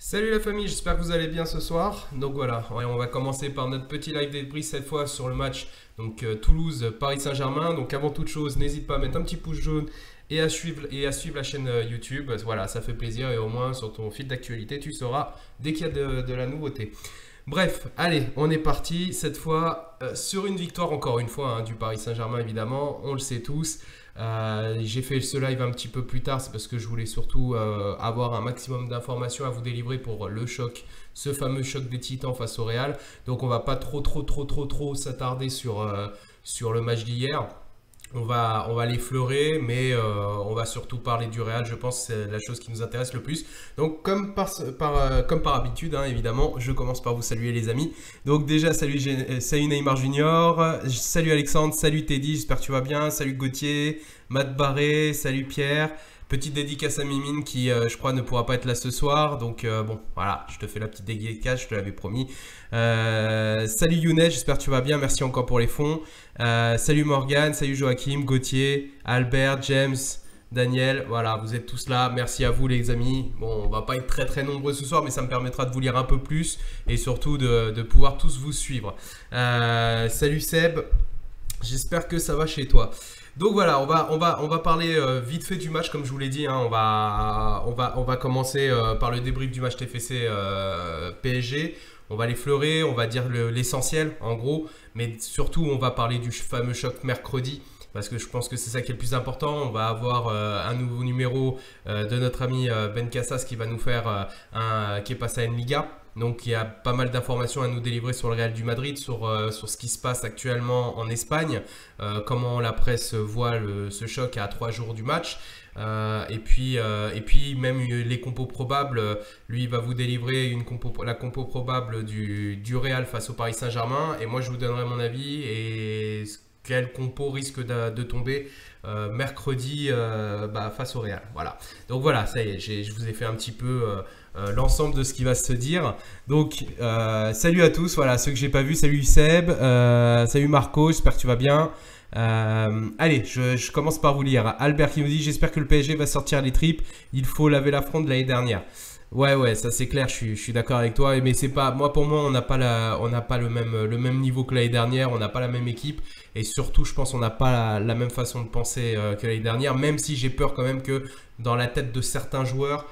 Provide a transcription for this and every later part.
Salut la famille, j'espère que vous allez bien ce soir. Donc voilà, on va commencer par notre petit live débrief cette fois sur le match Toulouse-Paris Saint-Germain. Donc avant toute chose, n'hésite pas à mettre un petit pouce jaune et à suivre la chaîne YouTube. Voilà, ça fait plaisir et au moins sur ton fil d'actualité, tu sauras dès qu'il y a de la nouveauté. Bref, allez, on est parti cette fois sur une victoire encore une fois du Paris Saint-Germain évidemment, on le sait tous. J'ai fait ce live un petit peu plus tard, c'est parce que je voulais surtout avoir un maximum d'informations à vous délivrer pour le choc, ce fameux choc des Titans face au Real. Donc on va pas trop s'attarder sur le match d'hier. On va l'effleurer, mais on va surtout parler du Real, je pense que c'est la chose qui nous intéresse le plus. Donc comme par habitude, évidemment, je commence par vous saluer les amis. Donc déjà, salut Neymar Junior, salut Alexandre, salut Teddy, j'espère que tu vas bien, salut Gauthier, Matt Barré, salut Pierre. Petite dédicace à Mimine qui, je crois, ne pourra pas être là ce soir. Donc, bon, voilà, je te fais la petite dédicace, je te l'avais promis. Salut Younes, j'espère que tu vas bien. Merci encore pour les fonds. Salut Morgane, salut Joachim, Gauthier, Albert, James, Daniel. Voilà, vous êtes tous là. Merci à vous les amis. Bon, on va pas être très nombreux ce soir, mais ça me permettra de vous lire un peu plus et surtout de pouvoir tous vous suivre. Salut Seb, j'espère que ça va chez toi. Donc voilà, on va parler vite fait du match comme je vous l'ai dit. On va commencer par le débrief du match TFC PSG. On va l'effleurer, on va dire l'essentiel en gros. Mais surtout, on va parler du fameux choc mercredi. Parce que je pense que c'est ça qui est le plus important. On va avoir un nouveau numéro de notre ami Ben Cassas qui va nous faire qui est passé à une Liga. Donc il y a pas mal d'informations à nous délivrer sur le Real du Madrid, sur ce qui se passe actuellement en Espagne, comment la presse voit ce choc à 3 jours du match. Et puis même les compos probables, lui il va vous délivrer la compo probable du Real face au Paris Saint-Germain. Et moi je vous donnerai mon avis et quel compo risque de tomber mercredi face au Real. Voilà. Donc voilà, ça y est, je vous ai fait un petit peu l'ensemble de ce qui va se dire. Donc salut à tous, voilà, ceux que j'ai pas vus, salut Seb, salut Marco, j'espère que tu vas bien. Allez, je commence par vous lire. Albert qui nous dit: j'espère que le PSG va sortir les tripes, il faut laver la fronde de l'année dernière. Ouais, ça c'est clair, je suis d'accord avec toi, mais c'est pas, pour moi, on n'a pas le même niveau que l'année dernière, on n'a pas la même équipe, et surtout, je pense, on n'a pas la même façon de penser que l'année dernière, même si j'ai peur quand même que dans la tête de certains joueurs,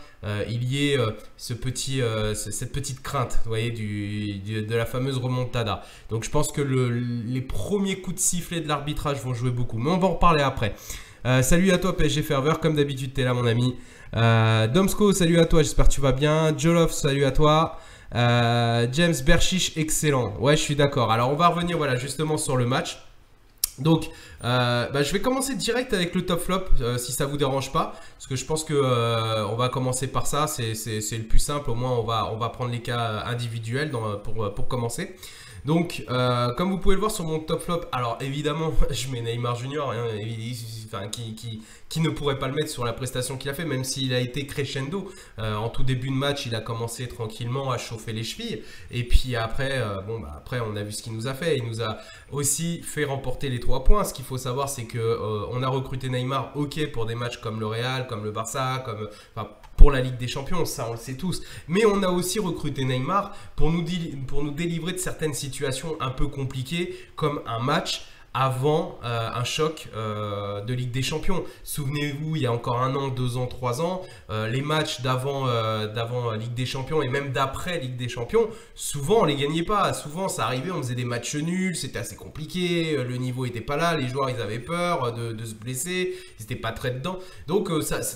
il y ait cette petite crainte, vous voyez, de la fameuse remontada. Donc je pense que les premiers coups de sifflet de l'arbitrage vont jouer beaucoup, mais on va en reparler après. Salut à toi PSG Ferveur, comme d'habitude t'es là mon ami. Domsko, salut à toi, j'espère que tu vas bien. Jolof, salut à toi. James Berchiche, excellent. Ouais, je suis d'accord. Alors on va revenir justement sur le match. Donc, je vais commencer direct avec le top flop, si ça vous dérange pas, parce que je pense que on va commencer par ça, c'est le plus simple. Au moins, on va prendre les cas individuels pour commencer. Donc, comme vous pouvez le voir sur mon top flop, alors évidemment, je mets Neymar Junior, qui ne pourrait pas le mettre sur la prestation qu'il a fait, même s'il a été crescendo. En tout début de match, il a commencé tranquillement à chauffer les chevilles. Et puis après, après, on a vu ce qu'il nous a fait. Il nous a aussi fait remporter les 3 points. Ce qu'il faut savoir, c'est que on a recruté Neymar, ok, pour des matchs comme le Real, comme le Barça, pour la Ligue des Champions, ça on le sait tous. Mais on a aussi recruté Neymar pour nous délivrer de certaines situations un peu compliquées, comme un match avant un choc de Ligue des Champions. Souvenez-vous, il y a encore 1 an, 2 ans, 3 ans, les matchs d'avant Ligue des Champions et même d'après Ligue des Champions, souvent on les gagnait pas. Souvent ça arrivait, on faisait des matchs nuls, c'était assez compliqué, le niveau était pas là, les joueurs ils avaient peur de se blesser, ils étaient pas très dedans. Donc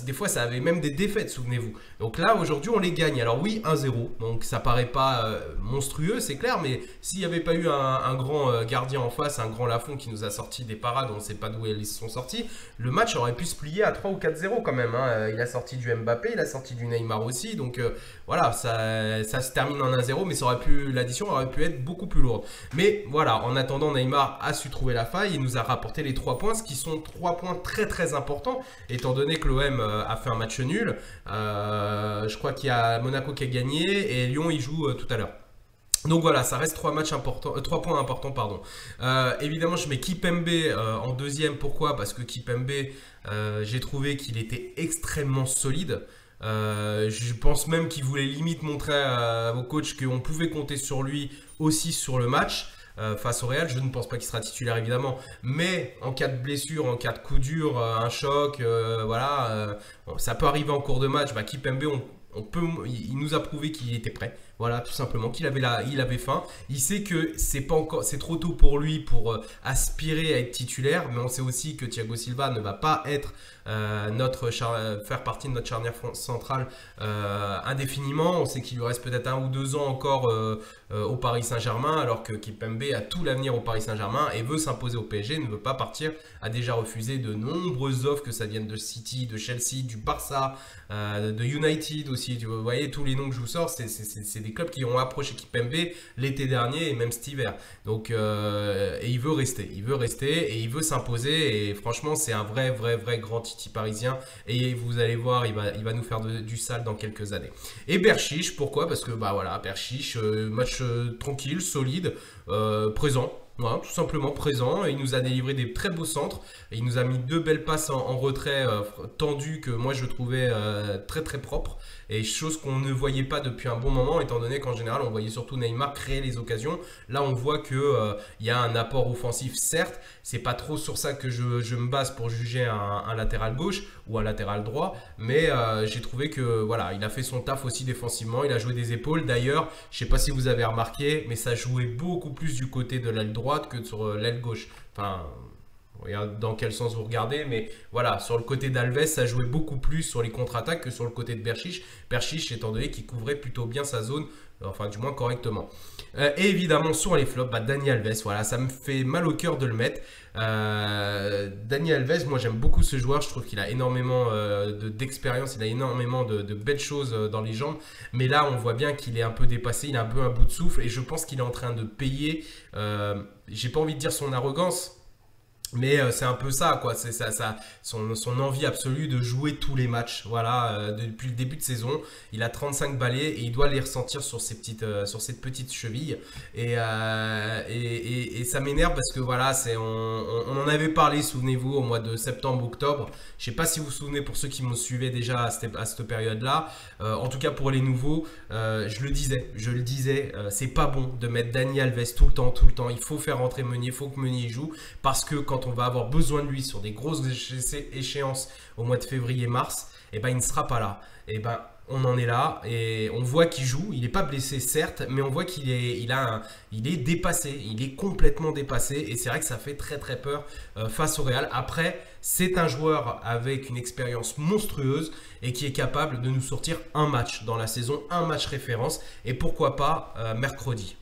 des fois ça avait même des défaites, souvenez-vous. Donc là aujourd'hui on les gagne. Alors oui, 1-0, donc ça paraît pas monstrueux, c'est clair, mais s'il n'y avait pas eu un grand gardien en face, un grand Lafont qui nous a sorti des parades, on ne sait pas d'où elles sont sorties, le match aurait pu se plier à 3 ou 4-0 quand même. Il a sorti du Mbappé, il a sorti du Neymar aussi, donc voilà, ça se termine en 1-0, mais l'addition aurait pu être beaucoup plus lourde. Mais voilà, en attendant, Neymar a su trouver la faille, il nous a rapporté les 3 points, ce qui sont 3 points très importants, étant donné que l'OM a fait un match nul. Je crois qu'il y a Monaco qui a gagné et Lyon il joue tout à l'heure. Donc voilà, ça reste 3 points importants, pardon. Évidemment, je mets Kipembe en deuxième. Pourquoi? Parce que Kipembe, j'ai trouvé qu'il était extrêmement solide. Je pense même qu'il voulait limite montrer au coach qu'on pouvait compter sur lui aussi sur le match. Face au Real, je ne pense pas qu'il sera titulaire évidemment, mais en cas de blessure, en cas de coup dur, un choc, voilà, ça peut arriver en cours de match. Kimpembe, il nous a prouvé qu'il était prêt. Voilà, tout simplement, qu'il avait il avait faim. Il sait que c'est trop tôt pour lui pour aspirer à être titulaire, mais on sait aussi que Thiago Silva ne va pas être faire partie de notre charnière centrale indéfiniment. On sait qu'il lui reste peut-être 1 ou 2 ans encore au Paris Saint-Germain, alors que Kimpembe a tout l'avenir au Paris Saint-Germain et veut s'imposer au PSG, ne veut pas partir, a déjà refusé de nombreuses offres, que ça vienne de City, de Chelsea, du Barça, de United aussi. Vous voyez, tous les noms que je vous sors, c'est des clubs qui ont approché Kimpembe l'été dernier et même cet hiver. Donc, et il veut rester et il veut s'imposer. Et franchement, c'est un vrai grand Titi parisien. Et vous allez voir, il va nous faire du sale dans quelques années. Et Berchiche, pourquoi? Parce que voilà, Berchiche, match tranquille, solide, présent. Voilà, tout simplement présent. Il nous a délivré des très beaux centres. Il nous a mis 2 belles passes en retrait tendues que moi je trouvais très propres. Et chose qu'on ne voyait pas depuis un bon moment, étant donné qu'en général on voyait surtout Neymar créer les occasions. Là on voit qu'il y a un apport offensif, certes. C'est pas trop sur ça que je me base pour juger un latéral gauche ou un latéral droit. Mais j'ai trouvé que voilà, il a fait son taf aussi défensivement. Il a joué des épaules. D'ailleurs, je sais pas si vous avez remarqué, mais ça jouait beaucoup plus du côté de l'aile droite que sur l'aile gauche. Enfin, regarde dans quel sens vous regardez, mais voilà, sur le côté d'Alves, ça jouait beaucoup plus sur les contre-attaques que sur le côté de Berchiche. Berchiche, étant donné qu'il couvrait plutôt bien sa zone, enfin du moins correctement. Et évidemment, sur les flops, Dani Alves, voilà, ça me fait mal au cœur de le mettre. Dani Alves, moi j'aime beaucoup ce joueur, je trouve qu'il a énormément d'expérience, il a énormément de belles choses dans les jambes, mais là on voit bien qu'il est un peu dépassé, il a un peu un bout de souffle et je pense qu'il est en train de payer, j'ai pas envie de dire son arrogance, mais c'est un peu ça, quoi. C'est son envie absolue de jouer tous les matchs. Voilà, depuis le début de saison, il a 35 balais et il doit les ressentir sur cette petite cheville. Et ça m'énerve parce que voilà, on en avait parlé, souvenez-vous, au mois de septembre-octobre. Je sais pas si vous vous souvenez pour ceux qui m'ont suivi déjà à cette période-là. En tout cas pour les nouveaux, je le disais, c'est pas bon de mettre Dani Alves tout le temps. Il faut faire rentrer Meunier, il faut que Meunier joue parce que quand on va avoir besoin de lui sur des grosses échéances au mois de février-mars, et il ne sera pas là. Et on en est là et on voit qu'il joue. Il n'est pas blessé certes, mais on voit qu'il est dépassé. Il est complètement dépassé et c'est vrai que ça fait très peur face au Real. Après, c'est un joueur avec une expérience monstrueuse et qui est capable de nous sortir un match dans la saison, un match référence et pourquoi pas mercredi.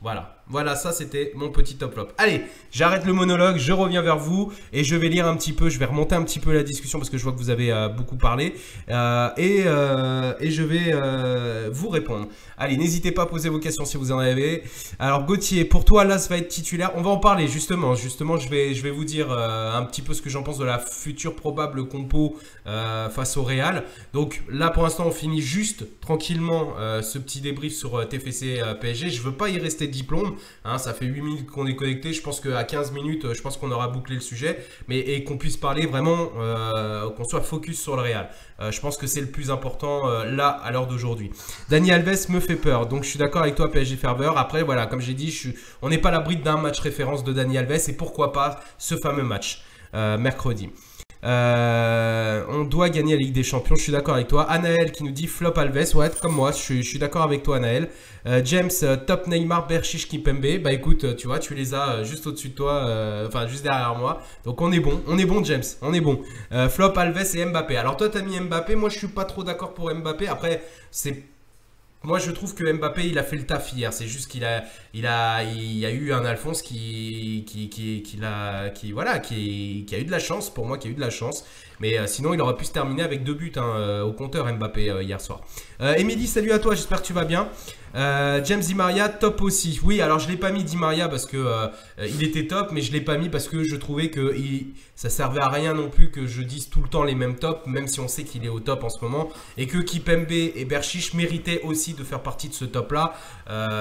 Voilà, ça c'était mon petit top flop. Allez, j'arrête le monologue, je reviens vers vous et je vais lire un petit peu, je vais remonter un petit peu la discussion parce que je vois que vous avez beaucoup parlé et je vais vous répondre. Allez, n'hésitez pas à poser vos questions si vous en avez. Alors Gauthier, pour toi, Las va être titulaire. On va en parler justement. Justement, je vais vous dire un petit peu ce que j'en pense de la future probable compo face au Real. Donc là, pour l'instant, on finit juste tranquillement ce petit débrief sur TFC PSG. Je veux pas y rester diplôme. Hein, ça fait 8 minutes qu'on est connecté. Je pense qu'à 15 minutes, je pense qu'on aura bouclé le sujet. Et qu'on puisse parler vraiment, qu'on soit focus sur le Real. Je pense que c'est le plus important là, à l'heure d'aujourd'hui. Dani Alves me fait peur. Donc, je suis d'accord avec toi, PSG Ferveur. Après, voilà, comme j'ai dit, on n'est pas à l'abri d'un match référence de Dani Alves. Et pourquoi pas ce fameux match mercredi. On doit gagner la Ligue des Champions, je suis d'accord avec toi. Anaël qui nous dit flop Alves, ouais, comme moi, je suis d'accord avec toi, Anaël. James, top Neymar, Berchiche, Kimpembe. Bah écoute, tu vois, tu les as juste au-dessus de toi, enfin juste derrière moi. Donc on est bon, James, on est bon. Flop Alves et Mbappé. Alors toi, t'as mis Mbappé, moi je suis pas trop d'accord pour Mbappé. Après, moi, je trouve que Mbappé, il a fait le taf hier. C'est juste qu'il y a eu un Alphonse qui a eu de la chance. Pour moi, qui a eu de la chance. Mais sinon, il aurait pu se terminer avec 2 buts au compteur Mbappé hier soir. Émilie, salut à toi. J'espère que tu vas bien. James Di Maria, top aussi. Oui, alors je l'ai pas mis Di Maria parce que il était top, mais je l'ai pas mis parce que je trouvais que ça servait à rien non plus que je dise tout le temps les mêmes tops, même si on sait qu'il est au top en ce moment, et que Kipembe et Berchiche méritaient aussi de faire partie de ce top-là.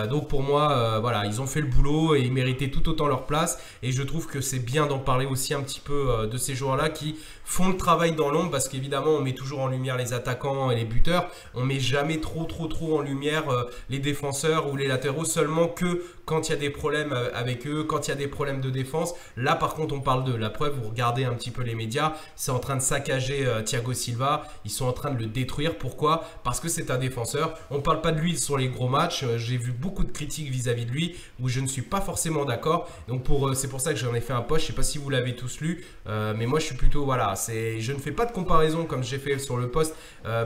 Donc pour moi, voilà, ils ont fait le boulot et ils méritaient tout autant leur place. Et je trouve que c'est bien d'en parler aussi un petit peu de ces joueurs-là qui font le travail dans l'ombre, parce qu'évidemment on met toujours en lumière les attaquants et les buteurs, on met jamais trop en lumière les défenseurs ou les latéraux, seulement que quand il y a des problèmes avec eux, quand il y a des problèmes de défense. Là par contre on parle d'eux. La preuve, vous regardez un petit peu les médias, c'est en train de saccager Thiago Silva, ils sont en train de le détruire. Pourquoi? Parce que c'est un défenseur. On parle pas de lui sur les gros matchs, j'ai vu beaucoup de critiques vis-à-vis de lui où je ne suis pas forcément d'accord, donc c'est pour ça que j'en ai fait un post. Je sais pas si vous l'avez tous lu, mais moi je suis plutôt, voilà, je ne fais pas de comparaison comme j'ai fait sur le post.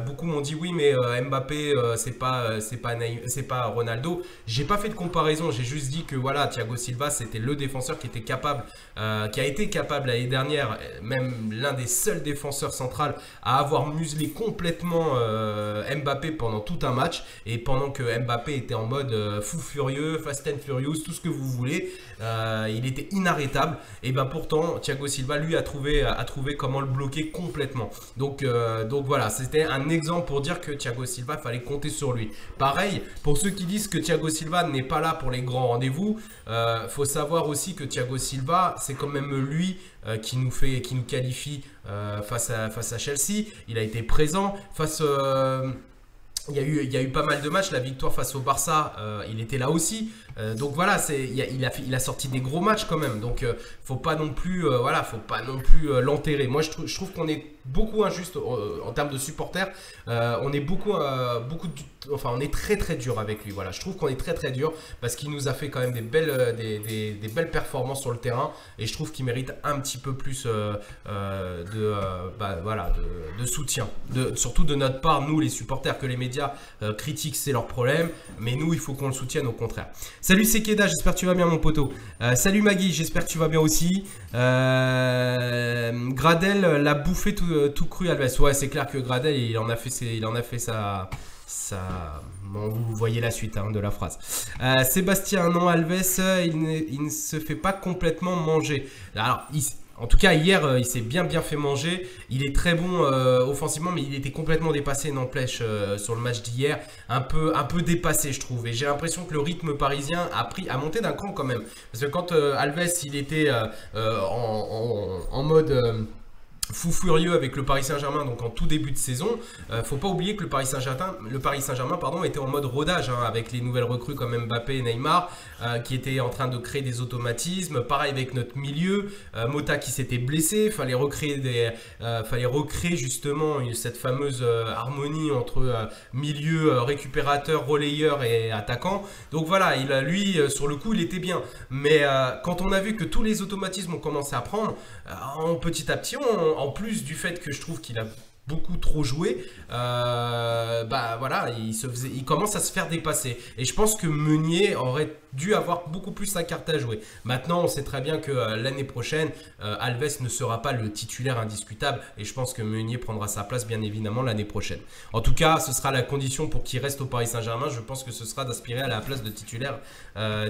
Beaucoup m'ont dit oui mais Mbappé c'est pas Ronaldo. J'ai pas fait de comparaison, j'ai juste dit que voilà, Thiago Silva c'était le défenseur qui était capable, qui a été capable l'année dernière, même l'un des seuls défenseurs centrales à avoir muselé complètement Mbappé pendant tout un match, et pendant que Mbappé était en mode fou furieux, Fast and Furious, tout ce que vous voulez, il était inarrêtable. Et ben pourtant Thiago Silva lui a trouvé comment le bloquer complètement. Donc voilà, c'était un exemple pour dire que Thiago Silva, fallait compter sur lui. Pareil pour ceux qui disent que Thiago Silva n'est pas là pour les grands rendez-vous. Faut savoir aussi que Thiago Silva, c'est quand même lui qui nous qualifie face à Chelsea. Il a été présent face. Il y a eu pas mal de matchs. La victoire face au Barça, il était là aussi. Donc voilà, il a sorti des gros matchs quand même. Donc faut pas non plus, l'enterrer. Moi je trouve qu'on est beaucoup injuste en termes de supporters. On est on est très dur avec lui. Voilà, je trouve qu'on est très dur parce qu'il nous a fait quand même des belles performances sur le terrain, et je trouve qu'il mérite un petit peu plus de soutien, surtout de notre part, nous les supporters. Que les médias critiquent, c'est leur problème, mais nous il faut qu'on le soutienne au contraire. Salut Sekeda, j'espère que tu vas bien mon poteau. Salut Maggie, j'espère que tu vas bien aussi. Gradel l'a bouffé tout cru Alves. Ouais, c'est clair que Gradel il en a fait sa... Bon, vous voyez la suite de la phrase. Sébastien, non, Alves, il ne se fait pas complètement manger. Alors, en tout cas, hier, il s'est bien fait manger. Il est très bon offensivement, mais il était complètement dépassé, n'empêche, sur le match d'hier. Un peu dépassé, je trouve. Et j'ai l'impression que le rythme parisien a monté d'un cran quand même. Parce que quand Alves, il était en mode... fou furieux avec le Paris Saint-Germain, donc en tout début de saison, faut pas oublier que le Paris Saint-Germain était en mode rodage, avec les nouvelles recrues comme Mbappé et Neymar, qui étaient en train de créer des automatismes. Pareil avec notre milieu, Mota qui s'était blessé, fallait recréer justement cette fameuse harmonie entre milieu, récupérateur, relayeur et attaquant. Donc voilà, lui sur le coup il était bien, mais quand on a vu que tous les automatismes ont commencé à prendre, petit à petit, en plus du fait que je trouve qu'il a beaucoup trop joué, voilà, il commence à se faire dépasser. Et je pense que Meunier aurait dû avoir beaucoup plus sa carte à jouer. Maintenant, on sait très bien que l'année prochaine, Alves ne sera pas le titulaire indiscutable, et je pense que Meunier prendra sa place bien évidemment l'année prochaine. En tout cas, ce sera la condition pour qu'il reste au Paris Saint-Germain. Je pense que ce sera d'aspirer à la place de titulaire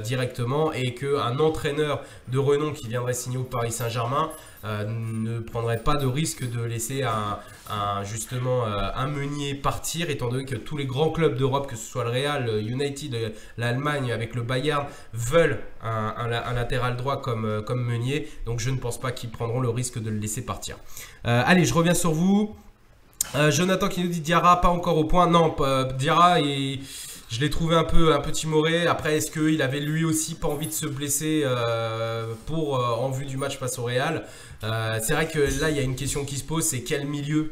directement, et qu'un entraîneur de renom qui viendrait signer au Paris Saint-Germain ne prendrait pas de risque de laisser justement un Meunier partir, étant donné que tous les grands clubs d'Europe, que ce soit le Real, United, l'Allemagne avec le Bayern, veulent un latéral droit comme Meunier. Donc je ne pense pas qu'ils prendront le risque de le laisser partir. Allez, je reviens sur vous. Jonathan qui nous dit Diarra pas encore au point. Non, Diarra, je l'ai trouvé un peu timoré. Après, est-ce qu'il avait lui aussi pas envie de se blesser en vue du match face au Real? C'est vrai que là, il y a une question qui se pose, c'est quel milieu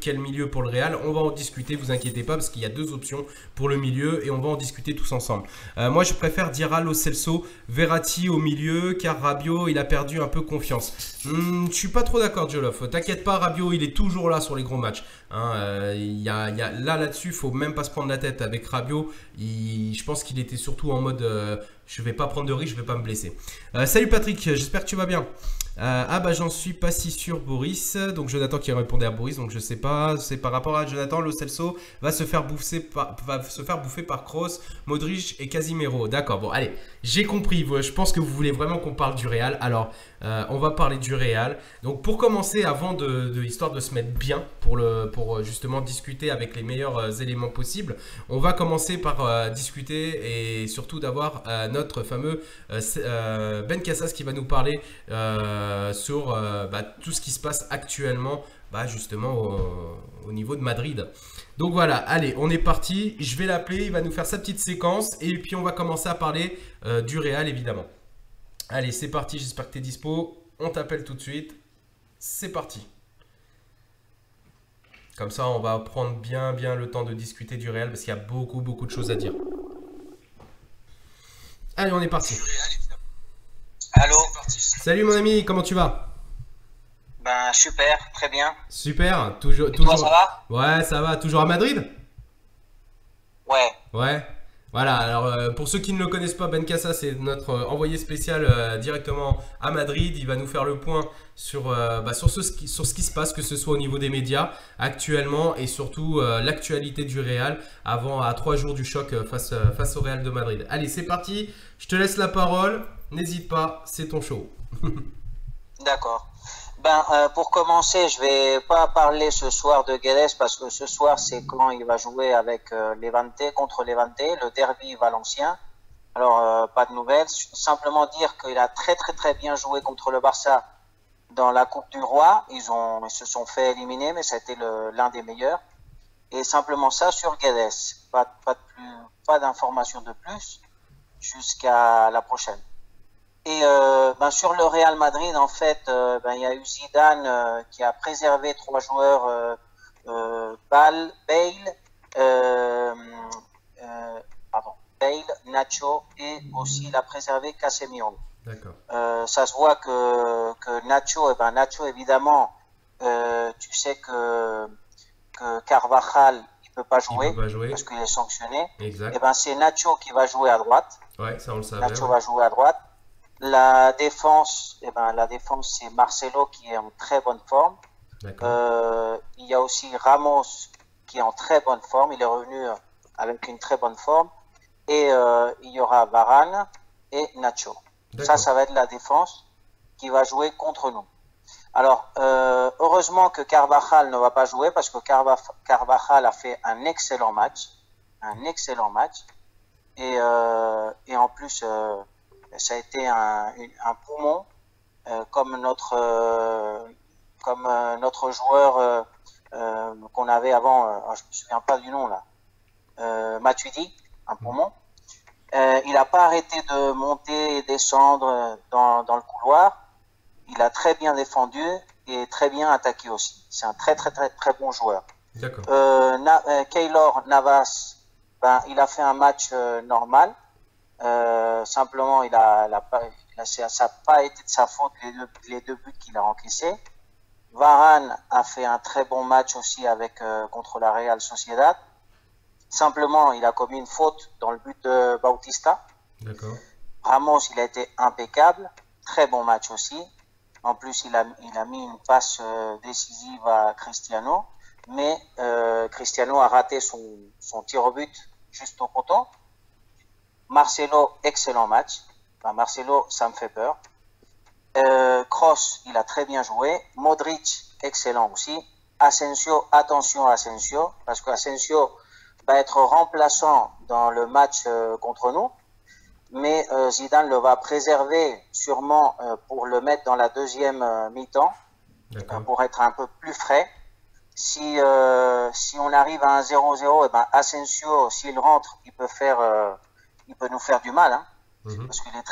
pour le Real? On va en discuter, vous inquiétez pas, parce qu'il y a deux options pour le milieu, et on va en discuter tous ensemble. Moi, je préfère Diarra, Lo Celso, Verratti au milieu, car Rabiot, il a perdu un peu confiance. Je suis pas trop d'accord, Jolof. T'inquiète pas, Rabiot, il est toujours là sur les gros matchs. Là-dessus, faut même pas se prendre la tête avec Rabiot. Je pense qu'il était surtout en mode... je vais pas prendre de risque, je vais pas me blesser. Salut Patrick, j'espère que tu vas bien. Ah bah j'en suis pas si sûr Boris, donc Jonathan qui répondait à Boris, donc je sais pas, c'est par rapport à Jonathan, Lo Celso va se faire bouffer par Kroos, Modric et Casimiro. D'accord, bon allez, j'ai compris, je pense que vous voulez vraiment qu'on parle du Real, alors on va parler du Real. Donc pour commencer, avant histoire de se mettre bien, pour justement discuter avec les meilleurs éléments possibles, on va commencer par discuter et surtout d'avoir notre fameux Ben Cassas qui va nous parler sur tout ce qui se passe actuellement justement au niveau de Madrid. Donc voilà, allez, on est parti. Je vais l'appeler, il va nous faire sa petite séquence et puis on va commencer à parler du Real évidemment. Allez, c'est parti, j'espère que tu es dispo. On t'appelle tout de suite. C'est parti. Comme ça, on va prendre bien le temps de discuter du Real parce qu'il y a beaucoup de choses à dire. Allez, on est parti. Allô? Salut mon ami, comment tu vas? Ben super, très bien. Super, Toi, toujours. ça va? Ouais, ça va, toujours à Madrid? Ouais. Ouais. Voilà, alors pour ceux qui ne le connaissent pas, Ben Cassa, c'est notre envoyé spécial directement à Madrid. Il va nous faire le point sur ce qui se passe, que ce soit au niveau des médias actuellement et surtout l'actualité du Real à 3 jours du choc face au Real de Madrid. Allez, c'est parti, je te laisse la parole, n'hésite pas, c'est ton show. D'accord. Pour commencer, je vais pas parler ce soir de Guedes parce que ce soir, c'est quand il va jouer avec Levante, contre Levante, le derby valencien. Alors, pas de nouvelles. Simplement dire qu'il a très bien joué contre le Barça dans la Coupe du Roi. Ils se sont fait éliminer, mais ça a été l'un des meilleurs. Et simplement ça sur Guedes. Pas d'informations de plus jusqu'à la prochaine. Et sur le Real Madrid, en fait, il y a eu Zidane qui a préservé 3 joueurs, Bale, Nacho, et aussi il a préservé Casemiro. D'accord. Ça se voit que Nacho évidemment, tu sais que Carvajal il peut pas jouer parce qu'il est sanctionné. Exact. Et c'est Nacho qui va jouer à droite. Ouais, ça on le savait. Nacho va jouer à droite. La défense, c'est Marcelo qui est en très bonne forme. Il y a aussi Ramos qui est en très bonne forme. Il est revenu avec une très bonne forme. Et il y aura Varane et Nacho. Ça va être la défense qui va jouer contre nous. Alors, heureusement que Carvajal ne va pas jouer parce que Carvajal a fait un excellent match. Et en plus, ça a été un poumon, comme notre joueur qu'on avait avant, je me souviens pas du nom là, Matuidi, un poumon. Il n'a pas arrêté de monter et descendre dans le couloir. Il a très bien défendu et très bien attaqué aussi. C'est un très bon joueur. D'accord. Keylor Navas, il a fait un match normal. Simplement, ça n'a pas été de sa faute les deux buts qu'il a encaissés. Varane a fait un très bon match aussi contre la Real Sociedad. Simplement, il a commis une faute dans le but de Bautista. D'accord. Ramos, il a été impeccable. Très bon match aussi. En plus, il a mis une passe décisive à Cristiano. Mais Cristiano a raté son tir au but juste au poteau. Marcelo, excellent match. Marcelo, ça me fait peur. Kroos, il a très bien joué. Modric, excellent aussi. Asensio, attention à Asensio, parce qu'Asensio va être remplaçant dans le match contre nous. Mais Zidane le va préserver sûrement pour le mettre dans la deuxième mi-temps, pour être un peu plus frais. Si on arrive à un 0-0, Asensio, s'il rentre, il peut nous faire du mal, hein, parce qu'il est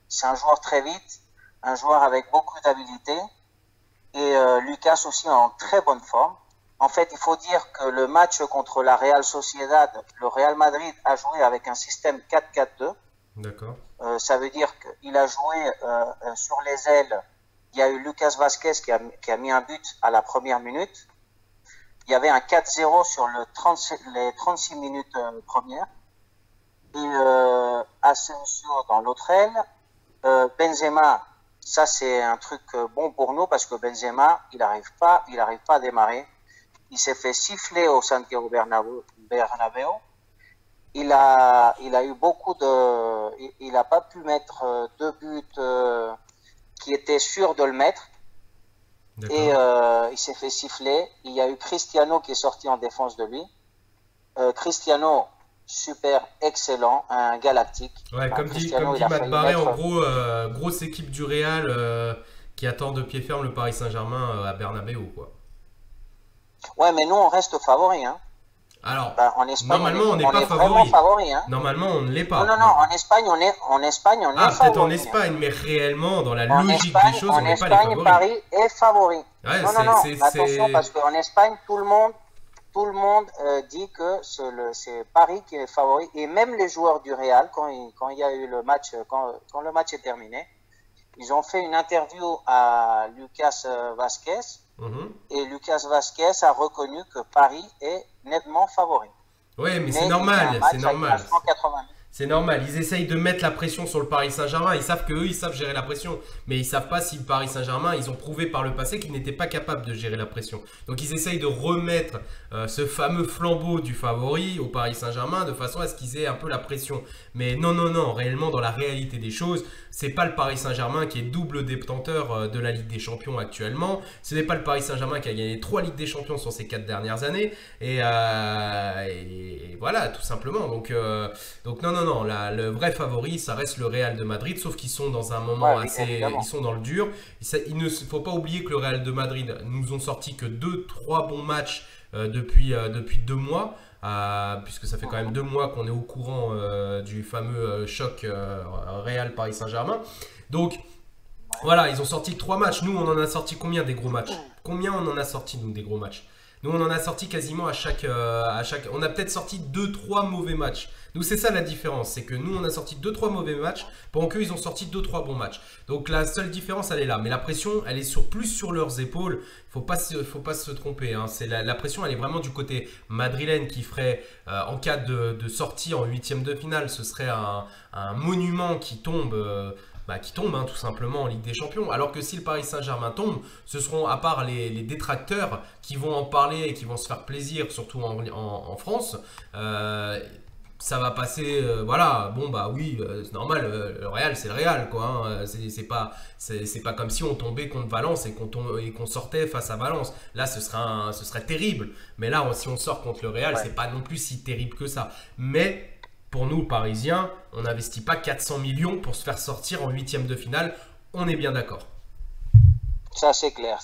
c'est un joueur très vite, un joueur avec beaucoup d'habileté, et Lucas aussi en très bonne forme. En fait, il faut dire que le match contre la Real Sociedad, le Real Madrid a joué avec un système 4-4-2. D'accord. Ça veut dire qu'il a joué sur les ailes. Il y a eu Lucas Vázquez qui a mis un but à la première minute. Il y avait un 4-0 sur les 36 minutes premières. et Asensio dans l'autre aile. Benzema, ça c'est un truc bon pour nous parce que Benzema, il n'arrive pas à démarrer. Il s'est fait siffler au Santiago Bernabéu. Il a eu il n'a pas pu mettre deux buts qui étaient sûrs de le mettre. Et il s'est fait siffler. Il y a eu Cristiano qui est sorti en défense de lui. Cristiano, super, excellent, un galactique. Ouais, comme dit Matt Barré, en gros, grosse équipe du Real qui attend de pied ferme le Paris Saint-Germain à Bernabéu, quoi. Ouais, mais nous, on reste favoris, hein. Alors, en Espagne, normalement, on n'est pas favori. Hein. Normalement, on ne l'est pas. Non, en Espagne, on est favori. Ah, peut-être en Espagne, mais réellement, dans la logique des choses, on n'est pas les favoris. Paris est favori. Ouais, non, attention, parce qu'en Espagne, tout le monde dit que c'est Paris qui est favori. Et même les joueurs du Real, quand il y a eu le match, quand le match est terminé, ils ont fait une interview à Lucas Vázquez. Et Lucas Vázquez a reconnu que Paris est nettement favori. Oui, mais c'est normal, c'est normal. Ils essayent de mettre la pression sur le Paris Saint-Germain. Ils savent qu'eux, ils savent gérer la pression. Mais ils ne savent pas si le Paris Saint-Germain, ils ont prouvé par le passé qu'ils n'étaient pas capables de gérer la pression. Donc ils essayent de remettre ce fameux flambeau du favori au Paris Saint-Germain de façon à ce qu'ils aient un peu la pression. Mais non, réellement, dans la réalité des choses, c'est pas le Paris Saint-Germain qui est double détenteur de la Ligue des Champions actuellement. Ce n'est pas le Paris Saint-Germain qui a gagné 3 Ligues des Champions sur ces 4 dernières années. Et voilà, tout simplement. Donc non, le vrai favori, ça reste le Real de Madrid, sauf qu'ils sont dans un moment ils sont dans le dur. Il ne faut pas oublier que le Real de Madrid nous ont sorti que 2-3 bons matchs depuis 2 mois. Puisque ça fait quand même 2 mois qu'on est au courant du fameux choc Real Paris Saint-Germain. Donc voilà, ils ont sorti 3 matchs. Nous, on en a sorti combien des gros matchs? Combien on en a sorti, nous, des gros matchs? Nous, on en a sorti quasiment à chaque on a peut-être sorti 2-3 mauvais matchs. Donc c'est ça la différence, c'est que nous on a sorti 2-3 mauvais matchs pendant qu'eux ils ont sorti 2-3 bons matchs. Donc la seule différence elle est là, mais la pression elle est plus sur leurs épaules. Faut pas se tromper, hein. C'est la pression elle est vraiment du côté madrilène qui ferait en cas de sortie en 8e de finale, ce serait un monument qui tombe. Hein, tout simplement en Ligue des Champions. Alors que si le Paris Saint-Germain tombe, ce seront à part les détracteurs qui vont en parler et qui vont se faire plaisir, surtout en France. Ça va passer, voilà, bon bah oui, c'est normal, le Real c'est le Real quoi, hein, c'est pas comme si on tombait contre Valence et qu'on sortait face à Valence. Là ce serait terrible, mais là si on sort contre le Real, c'est pas non plus si terrible que ça. Mais pour nous Parisiens, on n'investit pas 400 millions pour se faire sortir en 8e de finale, on est bien d'accord. Ça c'est clair.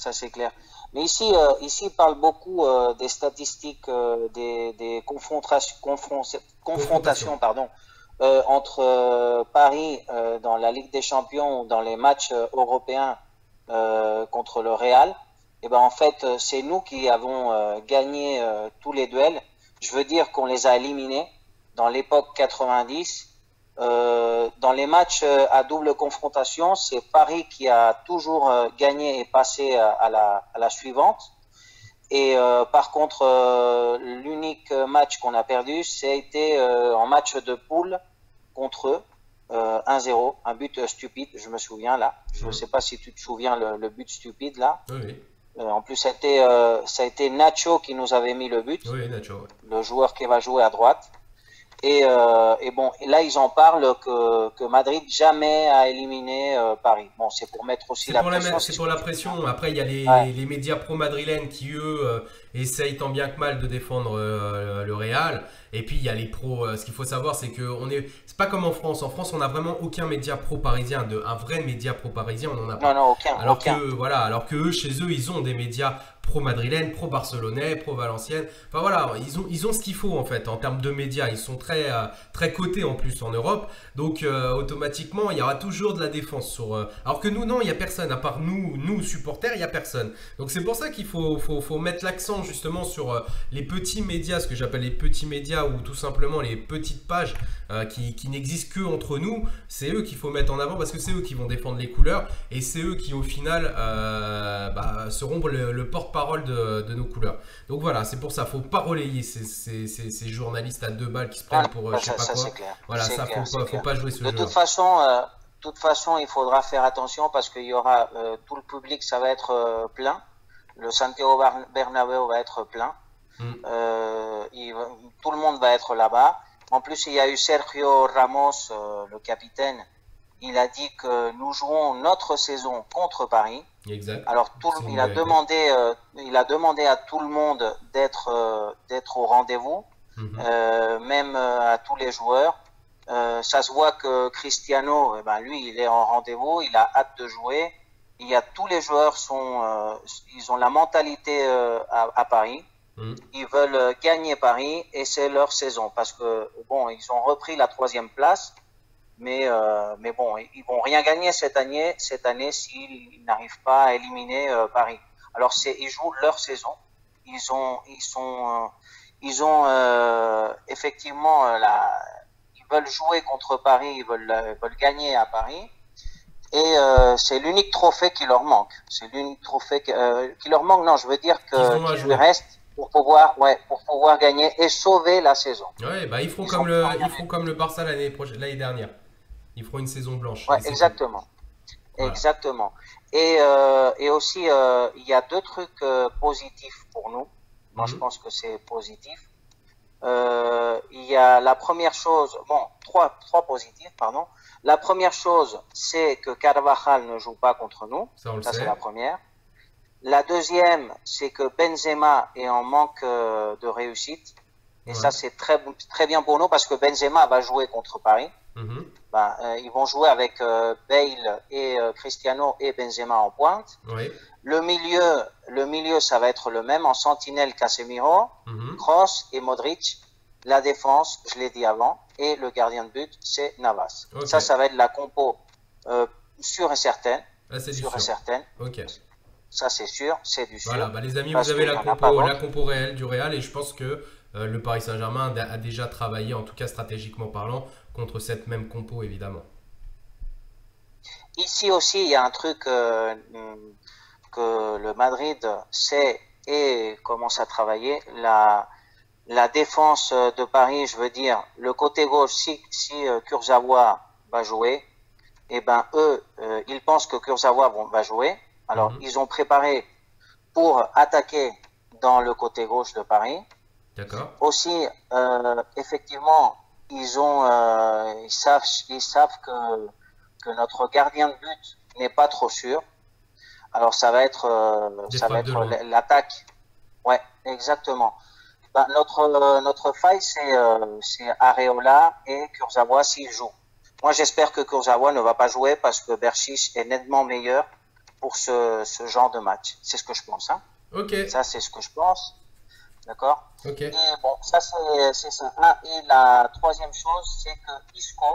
Mais ici, il parle beaucoup des statistiques, des confrontations entre Paris dans la Ligue des Champions ou dans les matchs européens contre le Real. Et ben en fait, c'est nous qui avons gagné tous les duels. Je veux dire qu'on les a éliminés dans l'époque 90. Dans les matchs à double confrontation, c'est Paris qui a toujours gagné et passé à la suivante. Et par contre, l'unique match qu'on a perdu, c'était en match de poule contre eux, 1-0, un but stupide, je me souviens là. Je ne sais pas si tu te souviens le but stupide là. Oui. En plus, ça a été Nacho qui nous avait mis le but. Oui, Nacho. Ouais. Le joueur qui va jouer à droite. Et bon, là, ils en parlent que Madrid jamais a éliminé Paris. Bon, c'est pour mettre aussi la pression. C'est pour la pression. Après, il y a les médias pro-madrilènes qui, eux, essayent tant bien que mal de défendre le Real. Et puis, il y a les pros. Ce qu'il faut savoir, c'est que c'est pas comme en France. En France, on n'a vraiment aucun média pro-parisien. Un vrai média pro-parisien, on n'en a pas. Non, aucun. Alors que eux, chez eux, ils ont des médias pro-madrilène, pro-barcelonais, pro-valencienne. Enfin voilà, ils ont ce qu'il faut en fait en termes de médias. Ils sont très cotés en plus en Europe. Donc automatiquement, il y aura toujours de la défense sur... Alors que nous, non, il n'y a personne. À part nous supporters, il n'y a personne. Donc c'est pour ça qu'il faut mettre l'accent justement sur les petits médias, ce que j'appelle les petits médias ou tout simplement les petites pages qui n'existent que entre nous. C'est eux qu'il faut mettre en avant parce que c'est eux qui vont défendre les couleurs et c'est eux qui au final seront le porte-parole de nos couleurs. Donc voilà, c'est pour ça, faut pas relayer ces journalistes à 2 balles qui se prennent pour je sais pas quoi. Voilà, ça faut pas jouer ce jeu. De toute façon, il faudra faire attention parce qu'il y aura tout le public, ça va être plein. Le Santiago Bernabéu va être plein. Tout le monde va être là-bas. En plus, il y a eu Sergio Ramos, le capitaine. Il a dit que nous jouons notre saison contre Paris. Exact. Alors, il a demandé à tout le monde d'être au rendez-vous, même à tous les joueurs. Ça se voit que Cristiano, lui, il est en rendez-vous, il a hâte de jouer. Il y a tous les joueurs ils ont la mentalité à Paris. Ils veulent gagner Paris et c'est leur saison parce que bon, ils ont repris la 3e place, mais bon, ils vont rien gagner cette année s'ils n'arrivent pas à éliminer Paris. Alors ils jouent leur saison. Ils ont effectivement ils veulent jouer contre Paris, ils veulent gagner à Paris. Et c'est l'unique trophée qui leur manque. C'est l'unique trophée qui leur manque. Non, je veux dire qu'il reste pour pouvoir gagner et sauver la saison. Ouais, ils feront comme le Barça l'année dernière. Ils feront une saison blanche. Ouais, exactement. Voilà. Exactement. Et aussi, il y a 2 trucs positifs pour nous. Moi, je pense que c'est positif. Il y a la première chose, trois positifs, pardon. La première chose, c'est que Carvajal ne joue pas contre nous. Ça c'est la première. La deuxième, c'est que Benzema est en manque de réussite. Et ça, c'est très, très bien pour nous parce que Benzema va jouer contre Paris. Ils vont jouer avec Bale et Cristiano et Benzema en pointe. Oui. Le milieu, ça va être le même en sentinelle Casemiro, Kroos et Modric. La défense, je l'ai dit avant, et le gardien de but, c'est Navas. Okay. Ça va être la compo sûre et certaine. Sûre et certaine. Ok. Ça, c'est sûr, c'est du sûr. Voilà, les amis, vous avez la compo réelle du Real et je pense que le Paris Saint-Germain a déjà travaillé, en tout cas stratégiquement parlant, contre cette même compo, évidemment. Ici aussi, il y a un truc que le Madrid sait et commence à travailler. La défense de Paris, je veux dire, le côté gauche, si Kurzawa va jouer, eux, ils pensent que Kurzawa va jouer. Alors, ils ont préparé pour attaquer dans le côté gauche de Paris. D'accord. Aussi, effectivement, ils savent que notre gardien de but n'est pas trop sûr. Alors, ça va être l'attaque. Ouais, exactement. Notre faille, c'est Areola et Kurzawa s'ils jouent. Moi, j'espère que Kurzawa ne va pas jouer parce que Berchiche est nettement meilleur pour ce genre de match. C'est ce que je pense. Hein. Ok. Ça, c'est ce que je pense. D'accord. Ok. Et bon, ça, c'est ça. Et la troisième chose, c'est que Isco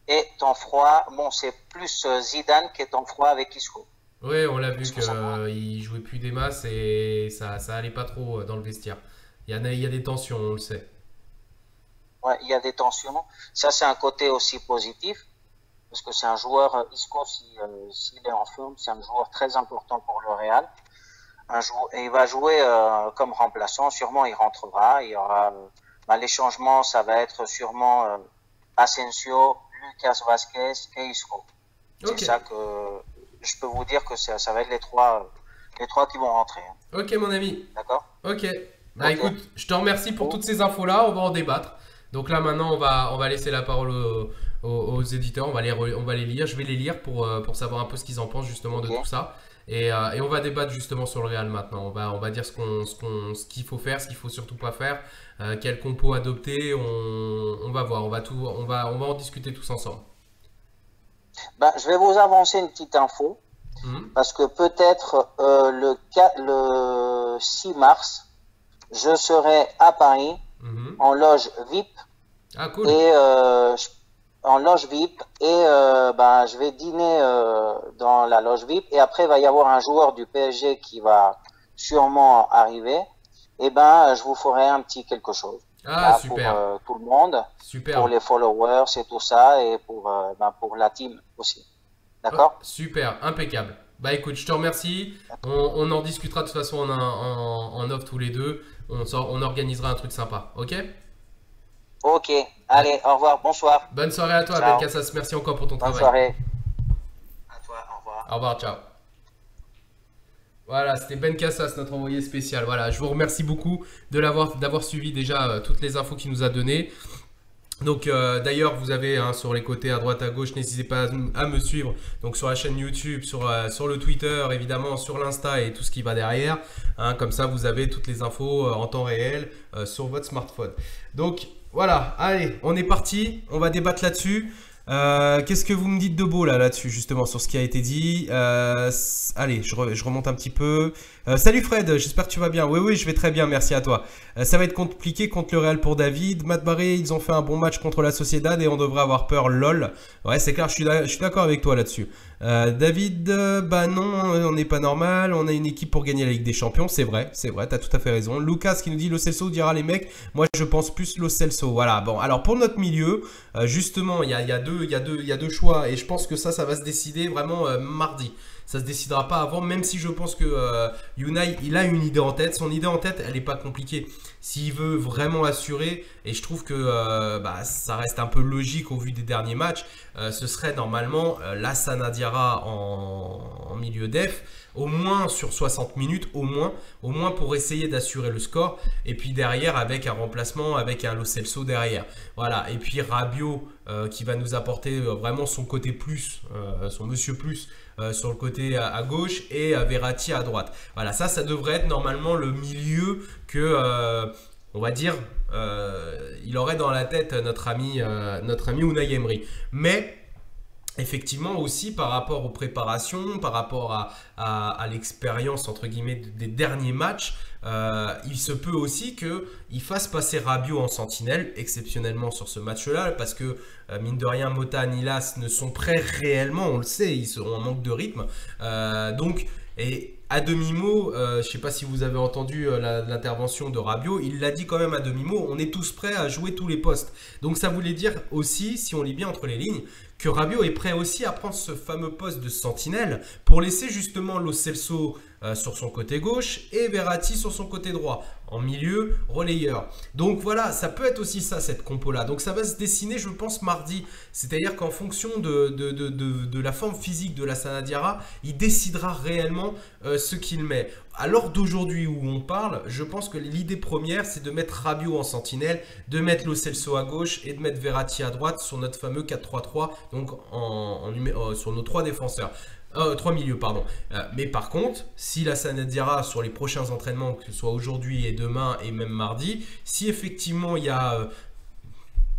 est en froid. Bon, c'est plus Zidane qui est en froid avec Isco. Oui, on l'a vu qu'il jouait plus des masses et ça allait pas trop dans le vestiaire. Il y a des tensions, on le sait. Ouais, il y a des tensions. Ça, c'est un côté aussi positif. Parce que c'est un joueur, Isco, s'il est en forme, c'est un joueur très important pour le Real. Et il va jouer comme remplaçant. Sûrement, il rentrera. Il y aura les changements, ça va être sûrement Asensio, Lucas Vazquez et Isco. Okay. C'est ça que je peux vous dire que ça va être les trois qui vont rentrer. Ok, mon ami. D'accord. Ok. Écoute, je te remercie pour toutes ces infos-là. On va en débattre. Donc là, maintenant, on va laisser la parole aux éditeurs. On va les lire. Je vais les lire pour savoir un peu ce qu'ils en pensent justement de tout ça. Et on va débattre justement sur le Real maintenant. On va dire ce qu'il faut faire, ce qu'il faut surtout pas faire, quel compo adopter. On va voir. On va en discuter tous ensemble. Je vais vous avancer une petite info. Parce que peut-être le 6 mars, je serai à Paris en loge VIP. Ah, cool. Et en loge VIP et je vais dîner dans la loge VIP et après il va y avoir un joueur du PSG qui va sûrement arriver, eh ben, je vous ferai un petit quelque chose. Ah, Là, super. pour tout le monde, Super. pour les followers et tout ça, et pour la team aussi. D'accord? Super, impeccable. Bah écoute, je te remercie. On en discutera de toute façon en off tous les deux. On organisera un truc sympa, ok? Ok, allez, au revoir, bonsoir. Bonne soirée à toi, Ciao. Ben Cassas. Merci encore pour ton Bonne travail. soirée. À toi, au revoir. Au revoir, ciao. Voilà, c'était Ben Cassas, notre envoyé spécial. Voilà, je vous remercie beaucoup d'avoir suivi déjà toutes les infos qu'il nous a données. Donc d'ailleurs vous avez sur les côtés à droite à gauche, n'hésitez pas à me suivre donc sur la chaîne YouTube, sur le Twitter évidemment, sur l'Insta et tout ce qui va derrière. Comme ça vous avez toutes les infos en temps réel sur votre smartphone. Donc voilà, allez, on est parti, on va débattre là-dessus. Qu'est-ce que vous me dites de beau là-dessus justement sur ce qui a été dit. Allez, je remonte un petit peu. Salut Fred, j'espère que tu vas bien. Oui, je vais très bien, merci à toi. Ça va être compliqué contre le Real pour David. Matt Barré, ils ont fait un bon match contre la Sociedad et on devrait avoir peur, lol. Ouais, c'est clair, je suis d'accord avec toi là-dessus. David, bah non, on n'est pas normal. On a une équipe pour gagner la Ligue des Champions, c'est vrai, t'as tout à fait raison. Lucas qui nous dit Lo Celso dira les mecs. Moi, je pense plus Lo Celso. Voilà, bon, alors pour notre milieu, justement, il y a deux choix et je pense que ça va se décider vraiment mardi. Ça se décidera pas avant, même si je pense que Unai, il a une idée en tête. Son idée en tête, elle n'est pas compliquée. S'il veut vraiment assurer, et je trouve que ça reste un peu logique au vu des derniers matchs, ce serait normalement Lassana Diarra en milieu def, au moins sur 60 minutes, au moins pour essayer d'assurer le score. Et puis derrière, avec un remplacement, avec un Lo Celso derrière. Voilà, et puis Rabiot qui va nous apporter vraiment son côté plus, son monsieur plus, sur le côté à gauche et Verratti à droite. Voilà, ça devrait être normalement le milieu que, on va dire, il aurait dans la tête notre ami Unai Emery. Mais effectivement aussi par rapport aux préparations, par rapport à l'expérience entre guillemets des derniers matchs, il se peut aussi qu'il fasse passer Rabiot en sentinelle exceptionnellement sur ce match-là parce que mine de rien Mota, Nilas ne sont prêts réellement, on le sait, ils seront en manque de rythme. Donc, et à demi-mot, je ne sais pas si vous avez entendu l'intervention de Rabiot, il l'a dit quand même à demi-mot, on est tous prêts à jouer tous les postes. Donc ça voulait dire aussi, si on lit bien entre les lignes, que Rabiot est prêt aussi à prendre ce fameux poste de sentinelle pour laisser justement Lo Celso sur son côté gauche et Verratti sur son côté droit, en milieu relayeur. Donc voilà, ça peut être aussi ça, cette compo-là. Donc ça va se dessiner, je pense, mardi. C'est-à-dire qu'en fonction de la forme physique de Lassana Diarra, il décidera réellement ce qu'il met. À l'heure d'aujourd'hui où on parle, je pense que l'idée première, c'est de mettre Rabiot en sentinelle, de mettre Lo Celso à gauche et de mettre Verratti à droite sur notre fameux 4-3-3, donc sur nos trois défenseurs. 3 milieux, pardon. Mais par contre, si Lassana Diarra sur les prochains entraînements, que ce soit aujourd'hui et demain et même mardi, si effectivement il y a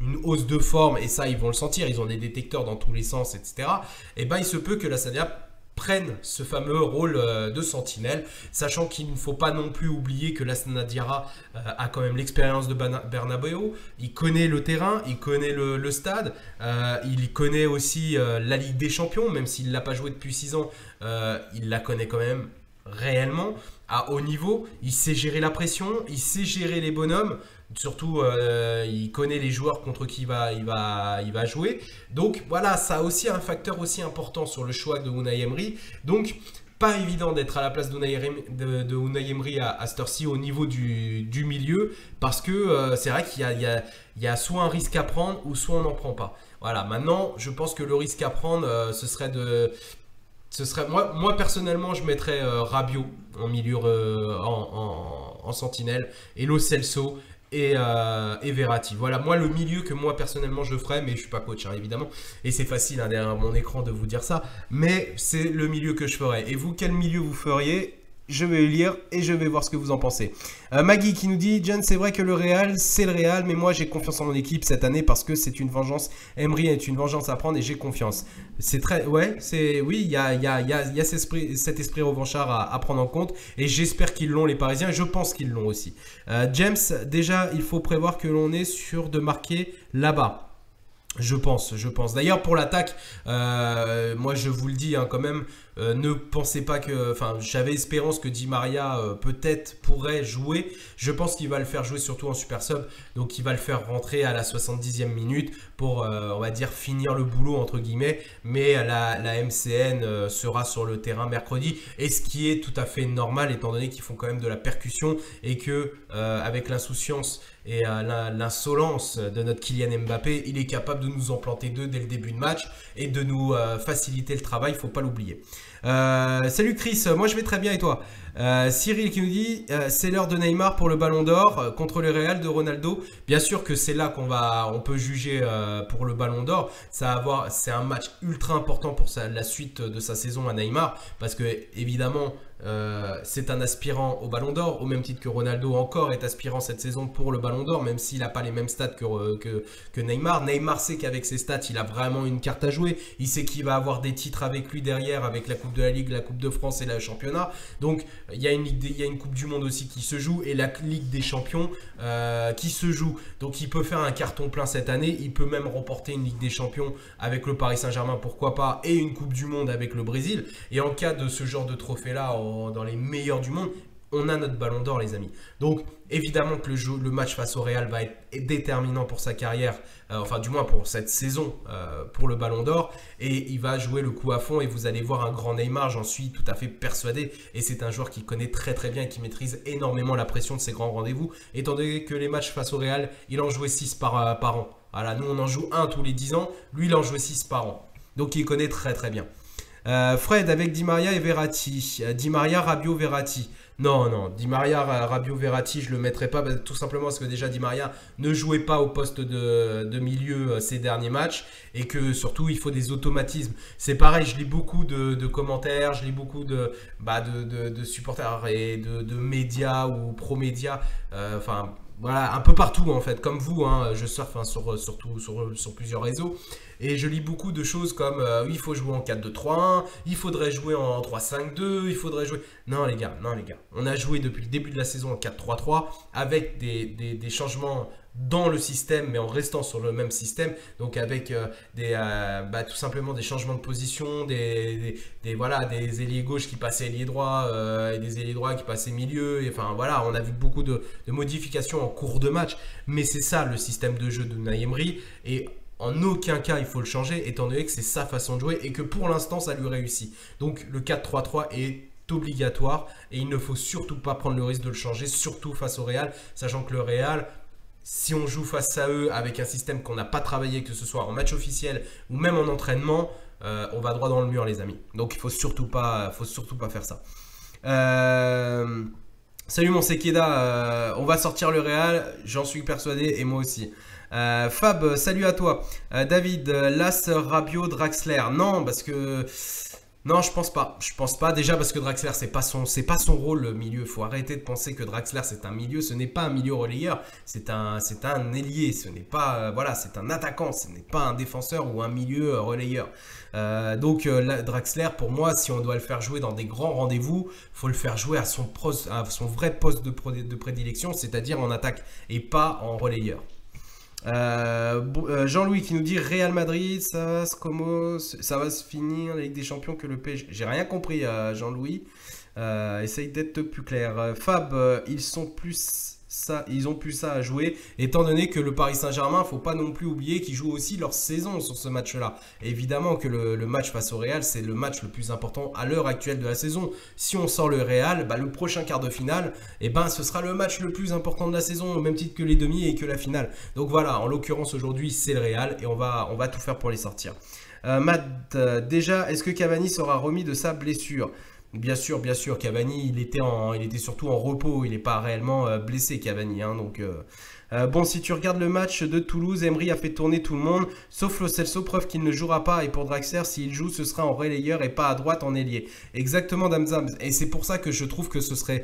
une hausse de forme, et ça ils vont le sentir, ils ont des détecteurs dans tous les sens, etc. Et ben il se peut que Lassana Diarra prenne ce fameux rôle de sentinelle, sachant qu'il ne faut pas non plus oublier que Lassana Diarra a quand même l'expérience de Bernabéu, il connaît le terrain, il connaît le stade, il connaît aussi la Ligue des Champions, même s'il ne l'a pas joué depuis 6 ans, il la connaît quand même réellement, à haut niveau, il sait gérer la pression, il sait gérer les bonhommes, surtout il connaît les joueurs contre qui il va jouer. Donc voilà, ça a aussi un facteur aussi important sur le choix de Unai Emery. Donc pas évident d'être à la place d'Unai Emery à cette heure-ci au niveau du milieu, parce que c'est vrai qu'il y a soit un risque à prendre ou soit on n'en prend pas. Voilà, maintenant je pense que le risque à prendre ce serait moi personnellement je mettrais Rabiot en milieu en sentinelle et Lo Celso et Verratti. Voilà, moi le milieu que moi personnellement je ferais, mais je suis pas coach évidemment, et c'est facile derrière mon écran de vous dire ça, mais c'est le milieu que je ferais. Et vous, quel milieu vous feriez? Je vais lire et je vais voir ce que vous en pensez. Maggie qui nous dit John, c'est vrai que le Real, c'est le Real, mais moi j'ai confiance en mon équipe cette année parce que c'est une vengeance. Emery est une vengeance à prendre et j'ai confiance. C'est très. Ouais, c'est. Oui, il y a cet esprit revanchard à prendre en compte et j'espère qu'ils l'ont, les Parisiens, et je pense qu'ils l'ont aussi. James, déjà, il faut prévoir que l'on est sûr de marquer là-bas. Je pense. D'ailleurs, pour l'attaque, moi je vous le dis quand même, ne pensez pas que... Enfin, j'avais espérance que Di Maria peut-être pourrait jouer. Je pense qu'il va le faire jouer surtout en super sub. Donc il va le faire rentrer à la 70e minute pour, on va dire, finir le boulot entre guillemets. Mais la MCN sera sur le terrain mercredi. Et ce qui est tout à fait normal étant donné qu'ils font quand même de la percussion. Et que avec l'insouciance et l'insolence de notre Kylian Mbappé, il est capable de nous en planter 2 dès le début de match et de nous faciliter le travail, il ne faut pas l'oublier. Salut Chris, moi je vais très bien et toi? Cyril qui nous dit c'est l'heure de Neymar pour le Ballon d'Or contre le Real de Ronaldo. Bien sûr que c'est là on peut juger pour le Ballon d'Or. C'est un match ultra important pour la suite de sa saison à Neymar parce que évidemment c'est un aspirant au Ballon d'Or, au même titre que Ronaldo encore est aspirant cette saison pour le Ballon d'Or, même s'il n'a pas les mêmes stats que Neymar. Neymar sait qu'avec ses stats, il a vraiment une carte à jouer. Il sait qu'il va avoir des titres avec lui derrière, avec la Coupe de la Ligue, la Coupe de France et le championnat. Donc il y a une Coupe du Monde aussi qui se joue et la Ligue des Champions qui se joue. Donc il peut faire un carton plein cette année. Il peut même remporter une Ligue des Champions avec le Paris Saint-Germain, pourquoi pas, et une Coupe du Monde avec le Brésil. Et en cas de ce genre de trophée-là, dans les meilleurs du monde, on a notre Ballon d'Or les amis. Donc évidemment que le match face au Real va être déterminant pour sa carrière, enfin du moins pour cette saison pour le Ballon d'Or, et il va jouer le coup à fond et vous allez voir un grand Neymar, j'en suis tout à fait persuadé, et c'est un joueur qui connaît très très bien et qui maîtrise énormément la pression de ces grands rendez-vous, étant donné que les matchs face au Real, il en jouait 6 par an. Voilà, nous on en joue 1 tous les 10 ans, lui il en jouait 6 par an, donc il connaît très très bien. Fred avec Di Maria et Verratti. Di Maria, Rabiot, Verratti. Non, Di Maria, Rabiot, Verratti, je le mettrai pas tout simplement parce que déjà Di Maria ne jouait pas au poste de milieu ces derniers matchs et que surtout il faut des automatismes. C'est pareil, je lis beaucoup de commentaires, je lis beaucoup de supporters et de médias ou pro-médias, enfin voilà, un peu partout en fait, comme vous, hein, je surfe sur plusieurs réseaux. Et je lis beaucoup de choses comme il faut jouer en 4-2-3-1, il faudrait jouer en 3-5-2, il faudrait jouer... Non les gars, on a joué depuis le début de la saison en 4-3-3 avec des changements dans le système mais en restant sur le même système, donc avec tout simplement des changements de position, des ailiers gauche qui passaient ailier droit et des ailiers droits qui passaient milieu, et enfin voilà, on a vu beaucoup de modifications en cours de match, mais c'est ça le système de jeu de Unai Emery et en aucun cas il faut le changer étant donné que c'est sa façon de jouer et que pour l'instant ça lui réussit. Donc le 4-3-3 est obligatoire et il ne faut surtout pas prendre le risque de le changer, surtout face au Real, sachant que le Real, si on joue face à eux avec un système qu'on n'a pas travaillé, que ce soit en match officiel ou même en entraînement, on va droit dans le mur les amis. Donc il faut surtout pas faire ça. Salut mon Sekeda, on va sortir le Real, j'en suis persuadé et moi aussi. Fab, salut à toi. David, Las, Rabiot, Draxler. Non, parce que... Non, je pense pas. Je pense pas. Déjà parce que Draxler, c'est pas son rôle le milieu. Faut arrêter de penser que Draxler c'est un milieu. Ce n'est pas un milieu relayeur. C'est un ailier. Ce n'est pas c'est un attaquant. Ce n'est pas un défenseur ou un milieu relayeur. Donc Draxler, pour moi, si on doit le faire jouer dans des grands rendez-vous, faut le faire jouer à son vrai poste de prédilection, c'est-à-dire en attaque et pas en relayeur. Jean-Louis qui nous dit Real Madrid, ça va se finir la Ligue des Champions que le PSG. J'ai rien compris, Jean-Louis. Essaye d'être plus clair. Fab, ils ont plus ça à jouer, étant donné que le Paris Saint-Germain, faut pas non plus oublier qu'ils jouent aussi leur saison sur ce match-là. Évidemment que le match face au Real, c'est le match le plus important à l'heure actuelle de la saison. Si on sort le Real, le prochain quart de finale, ce sera le match le plus important de la saison, au même titre que les demi et que la finale. Donc voilà, en l'occurrence aujourd'hui, c'est le Real et on va tout faire pour les sortir. Matt, déjà, est-ce que Cavani sera remis de sa blessure ? Bien sûr, Cavani, il était surtout en repos, il n'est pas réellement blessé Cavani, hein, donc... Bon, si tu regardes le match de Toulouse, Emery a fait tourner tout le monde, sauf Lo Celso, preuve qu'il ne jouera pas. Et pour Draxler, s'il joue, ce sera en relayeur et pas à droite en ailier. Exactement, Damzam. Et c'est pour ça que je trouve que ce serait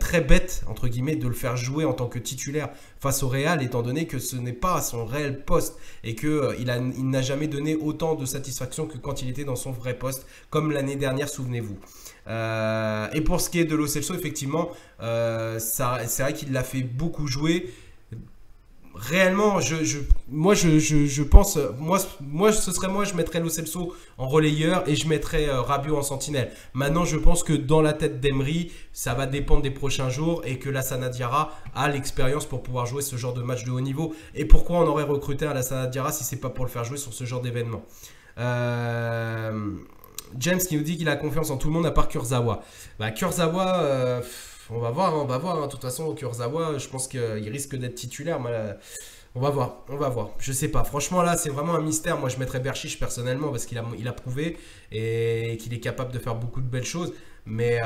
très bête, entre guillemets, de le faire jouer en tant que titulaire face au Real, étant donné que ce n'est pas son réel poste et qu'il n'a jamais donné autant de satisfaction que quand il était dans son vrai poste, comme l'année dernière, souvenez-vous. Et pour ce qui est de Lo Celso, effectivement, c'est vrai qu'il l'a fait beaucoup jouer. réellement, je pense, ce serait moi, je mettrais Lo Celso en relayeur et je mettrais Rabiot en sentinelle. Maintenant, je pense que dans la tête d'Emery, ça va dépendre des prochains jours et que Lassana Diarra a l'expérience pour pouvoir jouer ce genre de match de haut niveau. Et pourquoi on aurait recruté un Lassana Diarra si c'est pas pour le faire jouer sur ce genre d'événement? James qui nous dit qu'il a confiance en tout le monde à part Kurzawa. Bah, Kurzawa, on va voir, on va voir. Hein. De toute façon, Kurzawa, je pense qu'il risque d'être titulaire. Mais, on va voir, on va voir. Je sais pas. Franchement, là, c'est vraiment un mystère. Moi, je mettrais Berchiche personnellement parce qu'il a prouvé et qu'il est capable de faire beaucoup de belles choses. Mais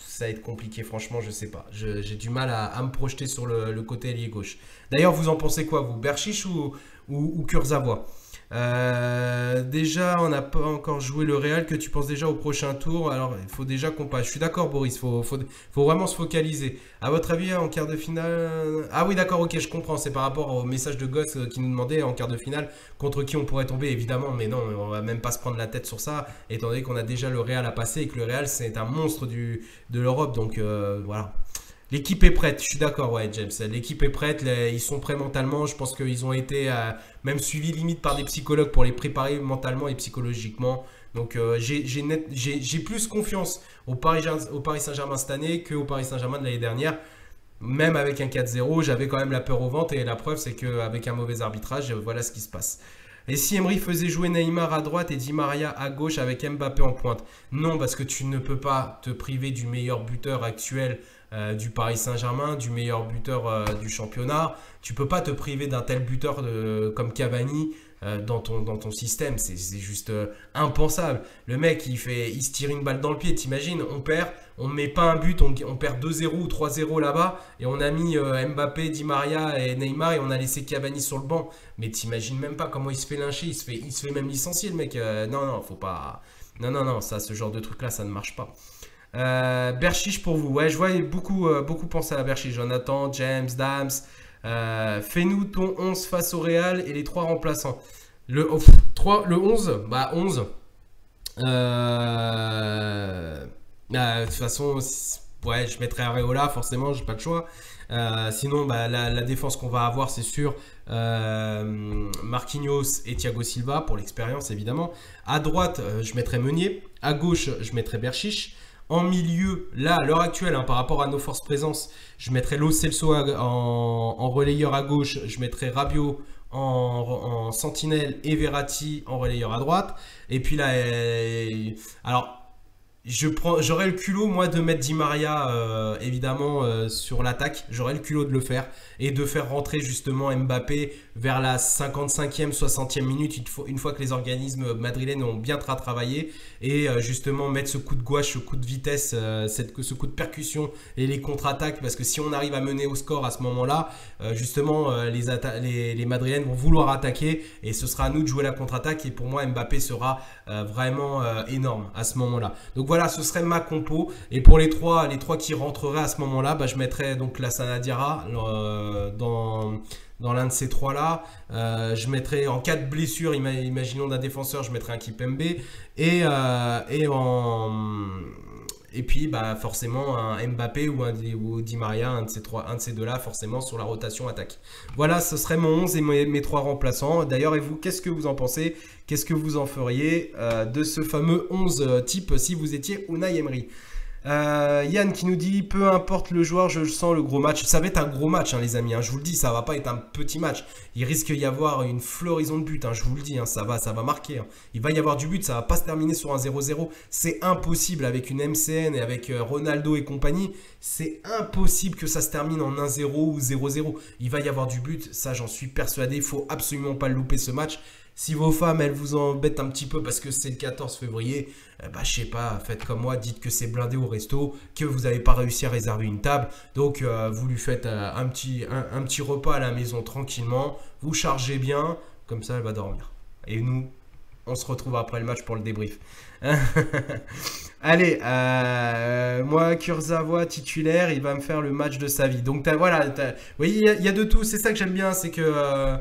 ça va être compliqué, franchement, je sais pas. J'ai du mal à me projeter sur le côté ailier gauche. D'ailleurs, vous en pensez quoi, vous? Berchiche ou Kurzawa? Déjà, on n'a pas encore joué le Real. Que tu penses déjà au prochain tour? Alors, il faut déjà qu'on passe. Je suis d'accord, Boris. Faut vraiment se focaliser. À votre avis, en quart de finale... Ah oui, d'accord, ok, je comprends. C'est par rapport au message de Goss qui nous demandait en quart de finale contre qui on pourrait tomber, évidemment. Mais non, on va même pas se prendre la tête sur ça, étant donné qu'on a déjà le Real à passer et que le Real, c'est un monstre de l'Europe. Donc, voilà. L'équipe est prête, je suis d'accord, ouais, James. L'équipe est prête, ils sont prêts mentalement. Je pense qu'ils ont été même suivis limite par des psychologues pour les préparer mentalement et psychologiquement. Donc j'ai plus confiance au Paris Saint-Germain cette année qu'au Paris Saint-Germain de l'année dernière. Même avec un 4-0, j'avais quand même la peur au ventre et la preuve, c'est qu'avec un mauvais arbitrage, voilà ce qui se passe. Et si Emery faisait jouer Neymar à droite et Di Maria à gauche avec Mbappé en pointe? Non, parce que tu ne peux pas te priver du meilleur buteur actuel du Paris Saint-Germain, du meilleur buteur du championnat. Tu peux pas te priver d'un tel buteur comme Cavani dans ton système. C'est juste impensable. Le mec, il se tire une balle dans le pied. T'imagines, on met pas un but, on perd 2-0 ou 3-0 là-bas et on a mis Mbappé, Di Maria et Neymar et on a laissé Cavani sur le banc. Mais t'imagines même pas comment il se fait lyncher, il se fait même licencier le mec. Non, faut pas. Non, ça, ce genre de truc-là, ça ne marche pas. Berchiche pour vous. Ouais, je vois beaucoup penser à Berchiche. Jonathan, James, Dams. Fais-nous ton 11 face au Real et les 3 remplaçants. Le 11, bah 11. De toute façon, ouais, je mettrai Areola, forcément, j'ai pas le choix. Sinon, bah, la défense qu'on va avoir, c'est sûr, Marquinhos et Thiago Silva, pour l'expérience, évidemment. À droite, je mettrai Meunier. À gauche, je mettrai Berchiche. En milieu, là, à l'heure actuelle, par rapport à nos forces présence, je mettrai Lo Celso en relayeur à gauche. Je mettrai Rabiot en sentinelle et Verratti en relayeur à droite. Et puis là, alors... J'aurais le culot, moi, de mettre Di Maria, évidemment, sur l'attaque. J'aurais le culot de le faire et de faire rentrer, justement, Mbappé vers la 55e, 60e minute, une fois que les organismes madrilènes ont bien travaillé. Et justement, mettre ce coup de gouache, ce coup de vitesse, ce coup de percussion et les contre-attaques. Parce que si on arrive à mener au score à ce moment-là, justement, les madrilènes vont vouloir attaquer. Et ce sera à nous de jouer la contre-attaque. Et pour moi, Mbappé sera vraiment énorme à ce moment-là. Donc voilà, ce serait ma compo. Et pour les trois qui rentreraient à ce moment-là, bah, je mettrais donc Lassana Diarra dans l'un de ces trois-là. Je mettrais en cas de blessure, imaginons d'un défenseur, je mettrais un Kipembe. Et puis bah, forcément un Mbappé ou Di Maria, un de ces deux-là, forcément sur la rotation attaque. Voilà, ce serait mon 11 et mes 3 remplaçants. D'ailleurs, et vous, qu'est-ce que vous en pensez? Qu'est-ce que vous en feriez de ce fameux 11 type si vous étiez Unai Emery? Yann qui nous dit peu importe le joueur, je sens le gros match. Ça va être un gros match, hein, les amis, hein, je vous le dis, ça va pas être un petit match. Il risque d'y avoir une floraison de buts, hein, je vous le dis, hein, ça va marquer, hein. Il va y avoir du but, ça va pas se terminer sur un 0-0. C'est impossible avec une MCN et avec Ronaldo et compagnie. C'est impossible que ça se termine en 1-0 ou 0-0. Il va y avoir du but, ça j'en suis persuadé. Il faut absolument pas le louper ce match. Si vos femmes, elles vous embêtent un petit peu parce que c'est le 14 février, bah, je sais pas, faites comme moi, dites que c'est blindé au resto, que vous n'avez pas réussi à réserver une table. Donc, vous lui faites un petit repas à la maison tranquillement, vous chargez bien, comme ça, elle va dormir. Et nous, On se retrouve après le match pour le débrief. Allez, moi, Kurzawa titulaire, il va me faire le match de sa vie. Donc voilà, vous voyez, il y a de tout. C'est ça que j'aime bien, c'est que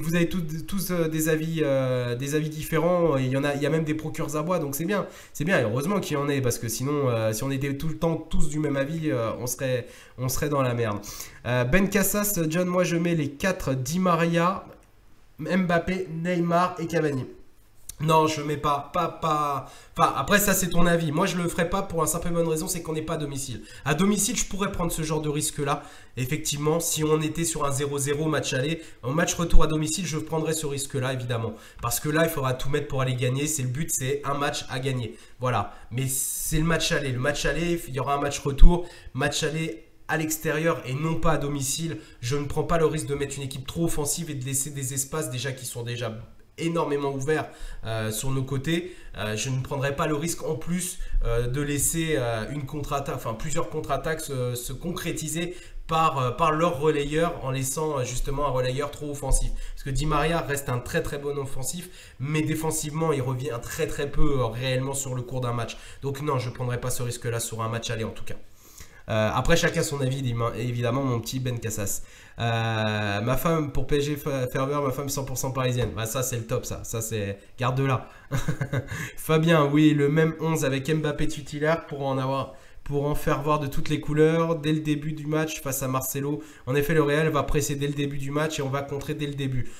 vous avez tous des avis différents. Il y a même des pro Kurzawa, donc c'est bien. C'est bien, et heureusement qu'il y en ait, parce que sinon, si on était tout le temps tous du même avis, on serait dans la merde. Ben Cassas, John, moi je mets les 4 Di Maria, Mbappé, Neymar et Cavani. Non, je mets pas. Enfin, après, ça, c'est ton avis. Moi, je le ferai pas pour la simple et bonne raison, c'est qu'on n'est pas à domicile. À domicile, je pourrais prendre ce genre de risque-là. Effectivement, si on était sur un 0-0 match aller, en match retour à domicile, je prendrais ce risque-là, évidemment. Parce que là, il faudra tout mettre pour aller gagner. C'est le but, c'est un match à gagner. Voilà. Mais c'est le match aller. Le match aller, il y aura un match retour. Match aller à l'extérieur et non pas à domicile. Je ne prends pas le risque de mettre une équipe trop offensive et de laisser des espaces déjà qui sont déjà énormément ouvert sur nos côtés. Je ne prendrai pas le risque en plus de laisser une contre-attaque, enfin plusieurs contre-attaques se concrétiser par leur relayeur, en laissant justement un relayeur trop offensif. Parce que Di Maria reste un très très bon offensif, mais défensivement il revient très très peu réellement sur le cours d'un match. Donc non, je ne prendrai pas ce risque là sur un match aller en tout cas. Après, chacun son avis, évidemment, mon petit Ben Cassas. Ma femme, pour PSG Ferveur, ma femme 100% parisienne. Bah, ça, c'est le top, ça c'est. Garde-la. Fabien, oui, le même 11 avec Mbappé titulaire pour en faire voir de toutes les couleurs dès le début du match face à Marcelo. En effet, le Real va presser dès le début du match et on va contrer dès le début.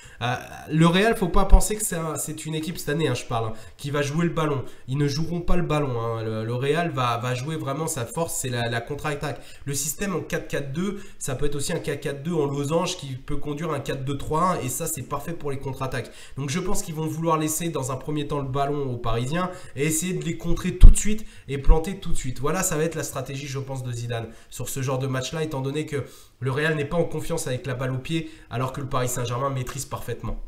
Le Real, faut pas penser que c'est une équipe cette année, hein, je parle, qui va jouer le ballon. Ils ne joueront pas le ballon. Hein. Le Real va jouer vraiment sa force, c'est la contre-attaque. Le système en 4-4-2, ça peut être aussi un 4-4-2 en losange qui peut conduire un 4-2-3-1 et ça, c'est parfait pour les contre-attaques. Donc je pense qu'ils vont vouloir laisser dans un premier temps le ballon aux Parisiens et essayer de les contrer tout de suite et planter tout de suite. Voilà, ça va être la stratégie, je pense, de Zidane sur ce genre de match-là, étant donné que le Real n'est pas en confiance avec la balle au pied, alors que le Paris Saint-Germain maîtrise parfaitement.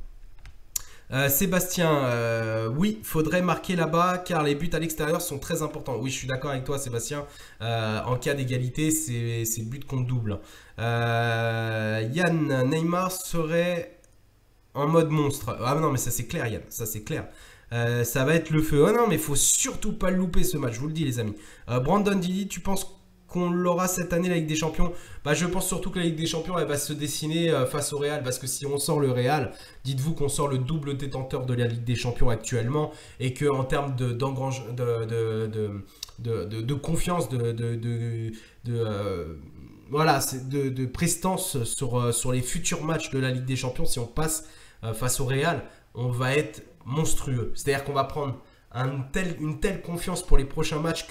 Sébastien, oui, faudrait marquer là-bas car les buts à l'extérieur sont très importants. Oui, je suis d'accord avec toi, Sébastien. En cas d'égalité, c'est but contre double. Yann, Neymar serait en mode monstre. Ah non, mais ça c'est clair, Yann, ça c'est clair. Ça va être le feu. Oh non, mais il faut surtout pas le louper ce match, je vous le dis, les amis. Brandon Didi, tu penses qu'on l'aura cette année, la Ligue des Champions? Bah, je pense surtout que la Ligue des Champions, elle va se dessiner face au Real. Parce que si on sort le Real, dites-vous qu'on sort le double détenteur de la Ligue des Champions actuellement. Et qu'en termes de confiance, voilà, de prestance sur les futurs matchs de la Ligue des Champions, si on passe face au Real, on va être monstrueux. C'est-à-dire qu'on va prendre une telle confiance pour les prochains matchs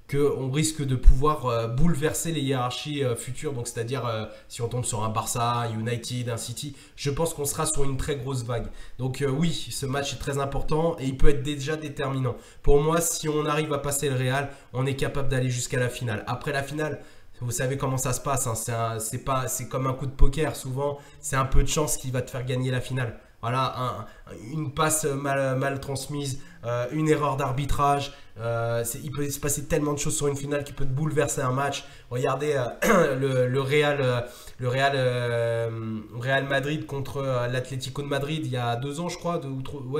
qu'on risque de pouvoir bouleverser les hiérarchies futures. Donc c'est-à-dire si on tombe sur un Barça, United, un City, je pense qu'on sera sur une très grosse vague. Donc oui, ce match est très important et il peut être déjà déterminant. Pour moi, si on arrive à passer le Real, on est capable d'aller jusqu'à la finale. Après la finale, vous savez comment ça se passe, hein. C'est comme un coup de poker. Souvent, c'est un peu de chance qui va te faire gagner la finale. Voilà, une passe mal transmise, une erreur d'arbitrage. Il peut se passer tellement de choses sur une finale qui peut te bouleverser un match. Regardez le Real Madrid contre l'Atlético de Madrid il y a 2 ans, je crois.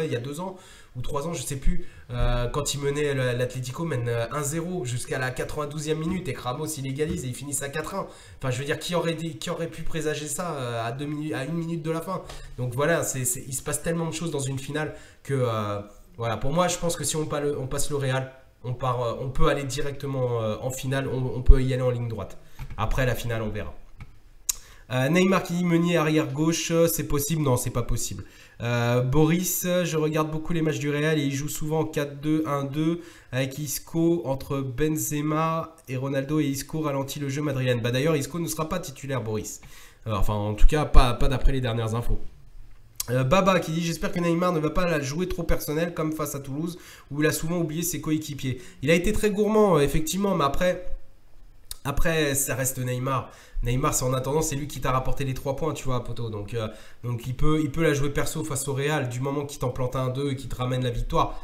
Il y a 2 ans ou 3 ans, je sais plus. Quand il menait l'Atlético mène 1-0 jusqu'à la 92e minute et Ramos il égalise et ils finissent à 4-1. Enfin, je veux dire, qui aurait pu présager ça à 1 minute de la fin? Donc voilà, il se passe tellement de choses dans une finale que voilà, pour moi, je pense que si on passe le Real, on peut aller directement en finale, on peut y aller en ligne droite. Après la finale, on verra. Neymar qui dit Meunier arrière gauche, c'est possible? Non, c'est pas possible. Boris, je regarde beaucoup les matchs du Real et il joue souvent en 4-2, 1-2 avec Isco entre Benzema et Ronaldo et Isco ralentit le jeu madrilène. Bah d'ailleurs, Isco ne sera pas titulaire, Boris. Enfin, en tout cas, pas d'après les dernières infos. Baba qui dit j'espère que Neymar ne va pas la jouer trop personnel comme face à Toulouse où il a souvent oublié ses coéquipiers. Il a été très gourmand effectivement, mais après ça reste Neymar. Neymar, c'est en attendant, c'est lui qui t'a rapporté les 3 points, tu vois, poto. Donc il peut la jouer perso face au Real du moment qu'il t'en plante un 2 et qu'il te ramène la victoire.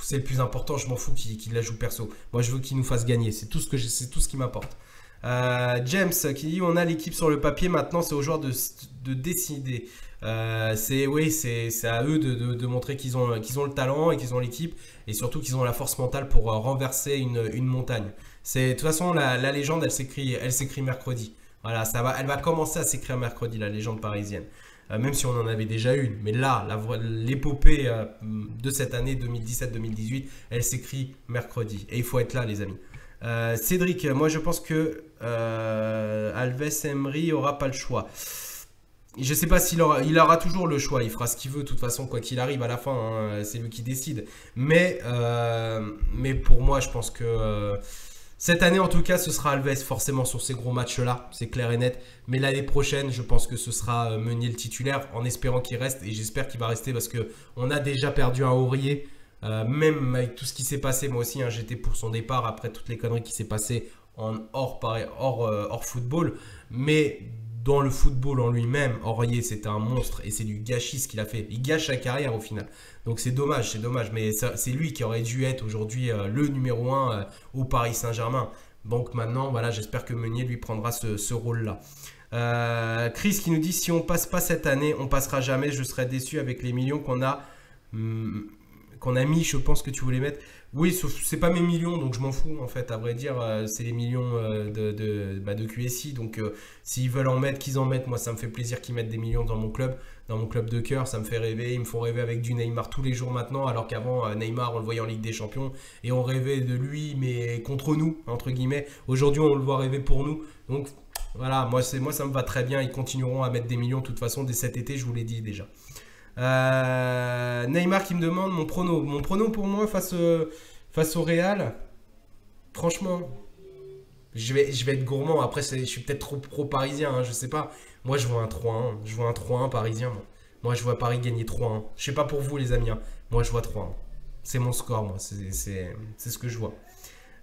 C'est le plus important, je m'en fous qu'il la joue perso. Moi, je veux qu'il nous fasse gagner, c'est tout ce qui m'importe. James qui dit on a l'équipe sur le papier, maintenant c'est aux joueurs de décider. Oui, c'est à eux de montrer qu'ils ont le talent et qu'ils ont l'équipe et surtout qu'ils ont la force mentale pour renverser une montagne. De toute façon, la légende, elle s'écrit mercredi. Voilà, elle va commencer à s'écrire mercredi, la légende parisienne. Même si on en avait déjà une. Mais là, l'épopée de cette année 2017-2018, elle s'écrit mercredi. Et il faut être là, les amis. Cédric, moi je pense que Alves Emery aura pas le choix. Je sais pas s'il aura toujours le choix. Il fera ce qu'il veut, de toute façon, quoi qu'il arrive à la fin. Hein, c'est lui qui décide. Mais pour moi, je pense que cette année, en tout cas, ce sera Alves forcément sur ces gros matchs-là. C'est clair et net. Mais l'année prochaine, je pense que ce sera Meunier le titulaire, en espérant qu'il reste. Et j'espère qu'il va rester parce qu'on a déjà perdu un Aurier. Même avec tout ce qui s'est passé, moi aussi, hein, j'étais pour son départ après toutes les conneries qui s'est passées hors football. Mais dans le football en lui-même, Aurier, c'était un monstre et c'est du gâchis ce qu'il a fait. Il gâche sa carrière au final. Donc c'est dommage. Mais c'est lui qui aurait dû être aujourd'hui le numéro 1 au Paris Saint-Germain. Donc maintenant, voilà, j'espère que Meunier lui prendra ce rôle-là. Chris qui nous dit si on passe pas cette année, on passera jamais. Je serais déçu avec les millions qu'on a mis, je pense que tu voulais mettre. Oui, c'est pas mes millions, donc je m'en fous en fait, à vrai dire, c'est les millions de QSI, donc s'ils veulent en mettre, qu'ils en mettent, moi ça me fait plaisir qu'ils mettent des millions dans mon club de cœur, ça me fait rêver, ils me font rêver avec du Neymar tous les jours maintenant, alors qu'avant Neymar on le voyait en Ligue des Champions, et on rêvait de lui, mais contre nous, entre guillemets, aujourd'hui on le voit rêver pour nous, donc voilà, moi ça me va très bien, ils continueront à mettre des millions de toute façon dès cet été, je vous l'ai dit déjà. Neymar qui me demande mon prono pour moi face au Real, franchement je vais être gourmand, après je suis peut-être trop pro parisien, hein, je sais pas, moi je vois un 3-1 parisien, moi je vois Paris gagner 3-1, je sais pas pour vous les amis, hein. Moi je vois 3-1, c'est mon score, moi c'est ce que je vois.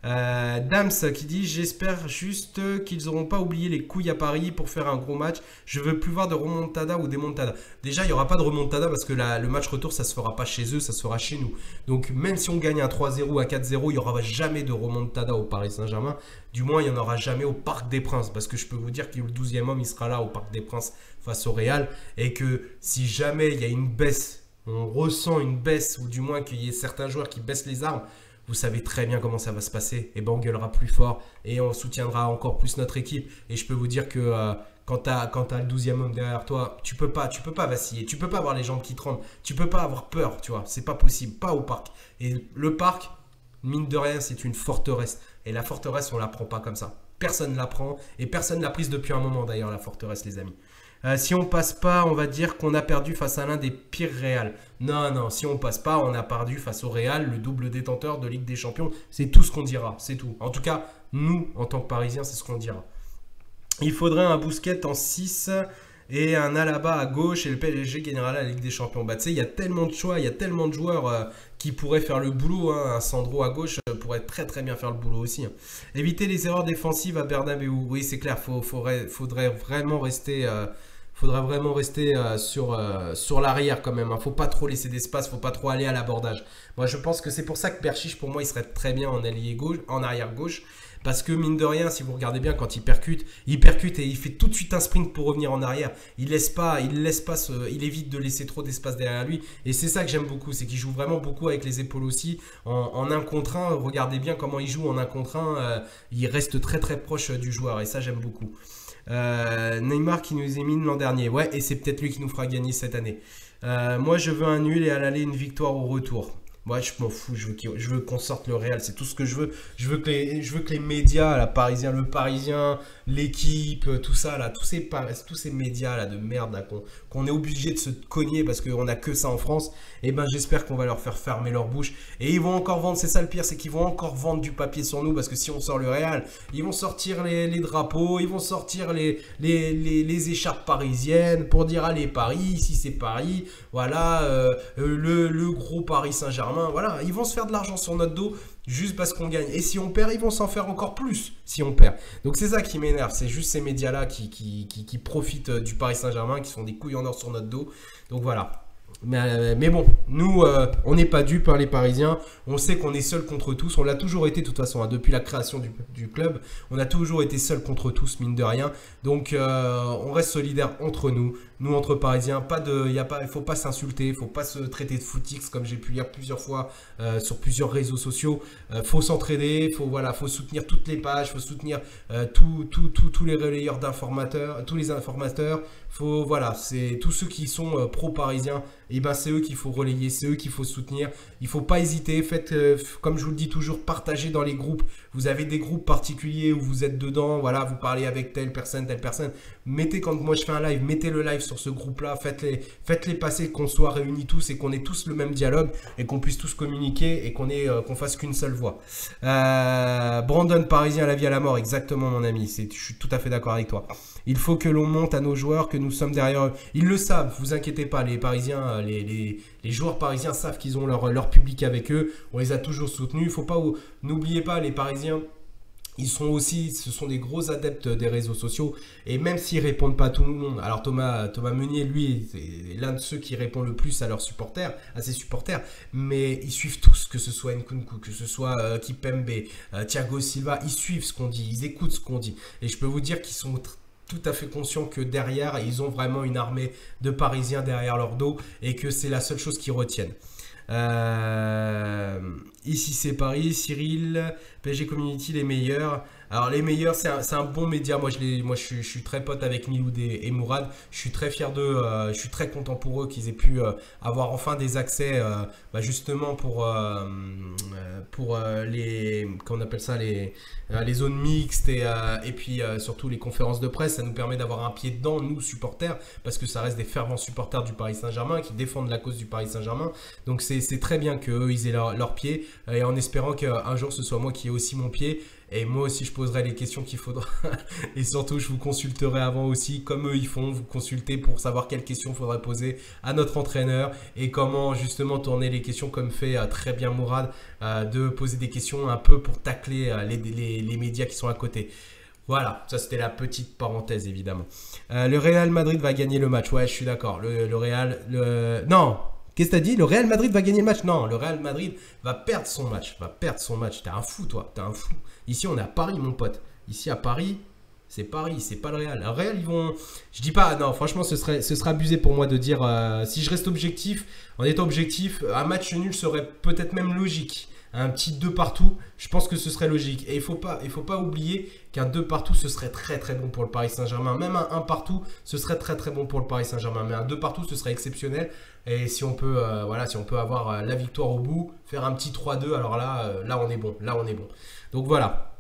Dams qui dit j'espère juste qu'ils n'auront pas oublié les couilles à Paris pour faire un gros match. Je veux plus voir de remontada ou démontada. Déjà il n'y aura pas de remontada parce que le match retour ça se fera pas chez eux, ça se fera chez nous. Donc même si on gagne un 3-0 ou un 4-0, il n'y aura jamais de remontada au Paris Saint-Germain. Du moins il n'y en aura jamais au Parc des Princes, parce que je peux vous dire que le 12e homme il sera là au Parc des Princes face au Real, et que si jamais il y a une baisse, on ressent une baisse, ou du moins qu'il y ait certains joueurs qui baissent les armes, vous savez très bien comment ça va se passer. Et ben on gueulera plus fort et on soutiendra encore plus notre équipe. Et je peux vous dire que quand tu as le 12e homme derrière toi, tu peux pas vaciller. Tu peux pas avoir les jambes qui tremblent. Tu peux pas avoir peur, tu vois. C'est pas possible. Pas au parc. Et le parc, mine de rien, c'est une forteresse. Et la forteresse, on la prend pas comme ça. Personne ne la prend. Et personne ne l'a prise depuis un moment d'ailleurs, la forteresse, les amis. Si on passe pas, on va dire qu'on a perdu face à l'un des pires Real. Non, si on passe pas, on a perdu face au Real, le double détenteur de Ligue des Champions. C'est tout ce qu'on dira, c'est tout. En tout cas, nous, en tant que Parisiens, c'est ce qu'on dira. Il faudrait un Bousquet en 6 et un Alaba à gauche et le PSG gagnera la Ligue des Champions. Bah tu sais, il y a tellement de choix, il y a tellement de joueurs qui pourraient faire le boulot. Hein. Un Sandro à gauche pourrait très très bien faire le boulot aussi. Hein. Éviter les erreurs défensives à Bernabeu. Oui, c'est clair, faudrait vraiment rester... Faudra vraiment rester sur l'arrière quand même. Hein. Faut pas trop laisser d'espace, faut pas trop aller à l'abordage. Moi, je pense que c'est pour ça que Berchiche, pour moi, il serait très bien en ailier gauche, en arrière gauche. Parce que mine de rien, si vous regardez bien, quand il percute et il fait tout de suite un sprint pour revenir en arrière. Il évite de laisser trop d'espace derrière lui. Et c'est ça que j'aime beaucoup, c'est qu'il joue vraiment beaucoup avec les épaules aussi. En 1 contre 1, regardez bien comment il joue en 1 contre 1. Il reste très très proche du joueur et ça j'aime beaucoup. Neymar qui nous émine l'an dernier, ouais, et c'est peut-être lui qui nous fera gagner cette année. Moi je veux un nul et à l'aller une victoire au retour. Moi je m'en fous, je veux qu'on sorte le Real, c'est tout ce que je veux. Je veux que les médias, le Parisien, l'équipe, tout ça là, tous ces médias là de merde là, qu'on est obligé de se cogner parce qu'on a que ça en France. Et ben j'espère qu'on va leur faire fermer leur bouche. Et ils vont encore vendre, c'est ça le pire, c'est qu'ils vont encore vendre du papier sur nous parce que si on sort le Real, ils vont sortir les drapeaux, ils vont sortir les écharpes parisiennes pour dire allez Paris, ici c'est Paris, voilà le gros Paris Saint-Germain. Voilà, ils vont se faire de l'argent sur notre dos juste parce qu'on gagne. Et si on perd, ils vont s'en faire encore plus si on perd. Donc c'est ça qui m'énerve, c'est juste ces médias-là qui profitent du Paris Saint-Germain, qui sont des couilles en or sur notre dos. Donc voilà. Mais bon, nous, on n'est pas dupes, hein, les Parisiens. On sait qu'on est seuls contre tous. On l'a toujours été, de toute façon, hein, depuis la création du club. On a toujours été seuls contre tous, mine de rien. Donc, on reste solidaires entre nous. Nous, entre Parisiens, il ne faut pas s'insulter. Il ne faut pas se traiter de footix, comme j'ai pu lire plusieurs fois sur plusieurs réseaux sociaux. Faut s'entraider. Faut soutenir toutes les pages. Il faut soutenir tous les relayeurs d'informateurs, tous les informateurs. C'est tous ceux qui sont pro-parisiens. Et ben c'est eux qu'il faut relayer, c'est eux qu'il faut soutenir. Il ne faut pas hésiter, faites comme je vous le dis toujours, partagez dans les groupes. Vous avez des groupes particuliers où vous êtes dedans, voilà, vous parlez avec telle personne. Mettez, quand moi je fais un live, mettez le live sur ce groupe-là, faites-les passer, qu'on soit réunis tous et qu'on ait tous le même dialogue et qu'on puisse tous communiquer et qu'on fasse qu'une seule voix. Brandon, Parisien à la vie à la mort, exactement mon ami, je suis tout à fait d'accord avec toi. Il faut que l'on monte à nos joueurs, que nous sommes derrière eux. Ils le savent, vous inquiétez pas, les Parisiens, les joueurs parisiens savent qu'ils ont leur public avec eux. On les a toujours soutenus. N'oubliez pas, les Parisiens, ce sont des gros adeptes des réseaux sociaux. Et même s'ils répondent pas à tout le monde, alors Thomas Meunier, lui, c'est l'un de ceux qui répond le plus à ses supporters. Mais ils suivent tous, que ce soit Nkunku, que ce soit Kipembe, Thiago Silva, ils suivent ce qu'on dit, ils écoutent ce qu'on dit. Et je peux vous dire qu'ils sont tout à fait conscients que derrière, ils ont vraiment une armée de Parisiens derrière leur dos et que c'est la seule chose qu'ils retiennent. Ici c'est Paris, Cyril, PSG Community les meilleurs. Alors les meilleurs, c'est un bon média. Moi je suis très pote avec Miloud et Mourad. Je suis très fier d'eux. Je suis très content pour eux qu'ils aient pu avoir enfin des accès justement pour les, qu'on appelle ça, les zones mixtes et puis surtout les conférences de presse. Ça nous permet d'avoir un pied dedans, nous supporters, parce que ça reste des fervents supporters du Paris Saint-Germain qui défendent la cause du Paris Saint-Germain. Donc c'est très bien qu'eux ils aient leur pied et en espérant qu'un jour ce soit moi qui ai aussi mon pied. Et moi aussi, je poserai les questions qu'il faudra. Et surtout, je vous consulterai avant aussi, comme eux ils font, vous consulter pour savoir quelles questions il faudrait poser à notre entraîneur et comment justement tourner les questions comme fait très bien Mourad, de poser des questions un peu pour tacler les médias qui sont à côté. Voilà, ça c'était la petite parenthèse évidemment. Le Real Madrid va gagner le match. Ouais, je suis d'accord. Non, qu'est-ce que t'as dit? Le Real Madrid va gagner le match? Non, le Real Madrid va perdre son match. T'es un fou, toi. T'es un fou. Ici, on est à Paris, mon pote. Ici, à Paris, c'est Paris, c'est pas le Real. Le Real, ils vont... Je dis pas... Non, franchement, ce serait abusé pour moi de dire... si je reste objectif, en étant objectif, un match nul serait peut-être même logique. Un petit 2 partout, je pense que ce serait logique. Et il faut pas oublier qu'un 2 partout, ce serait très très bon pour le Paris Saint-Germain. Même un 1 partout, ce serait très très bon pour le Paris Saint-Germain. Mais un 2 partout, ce serait exceptionnel. Et si on peut, si on peut avoir la victoire au bout, faire un petit 3-2, alors là on est bon. Donc voilà.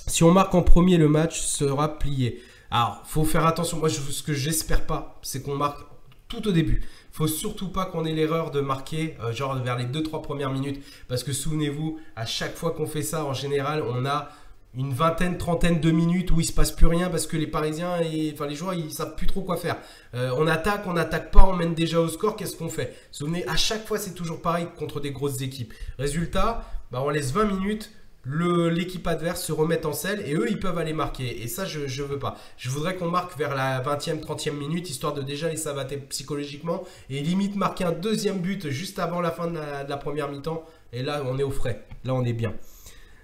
Si on marque en premier, le match sera plié. Alors, faut faire attention. Moi, ce que j'espère pas, c'est qu'on marque tout au début. Faut surtout pas qu'on ait l'erreur de marquer genre vers les 2-3 premières minutes. Parce que souvenez-vous, à chaque fois qu'on fait ça, en général, on a une vingtaine, trentaine de minutes où il se passe plus rien parce que les Parisiens, les joueurs, ils savent plus trop quoi faire. On n'attaque pas, on mène déjà au score, qu'est-ce qu'on fait? Souvenez, à chaque fois, c'est toujours pareil contre des grosses équipes. Résultat, on laisse 20 minutes. L'équipe adverse se remet en selle et eux ils peuvent aller marquer et ça je veux pas. Je voudrais qu'on marque vers la 20e 30e minute histoire de déjà les savater psychologiquement et limite marquer un deuxième but juste avant la fin de la première mi-temps et là on est au frais, là on est bien.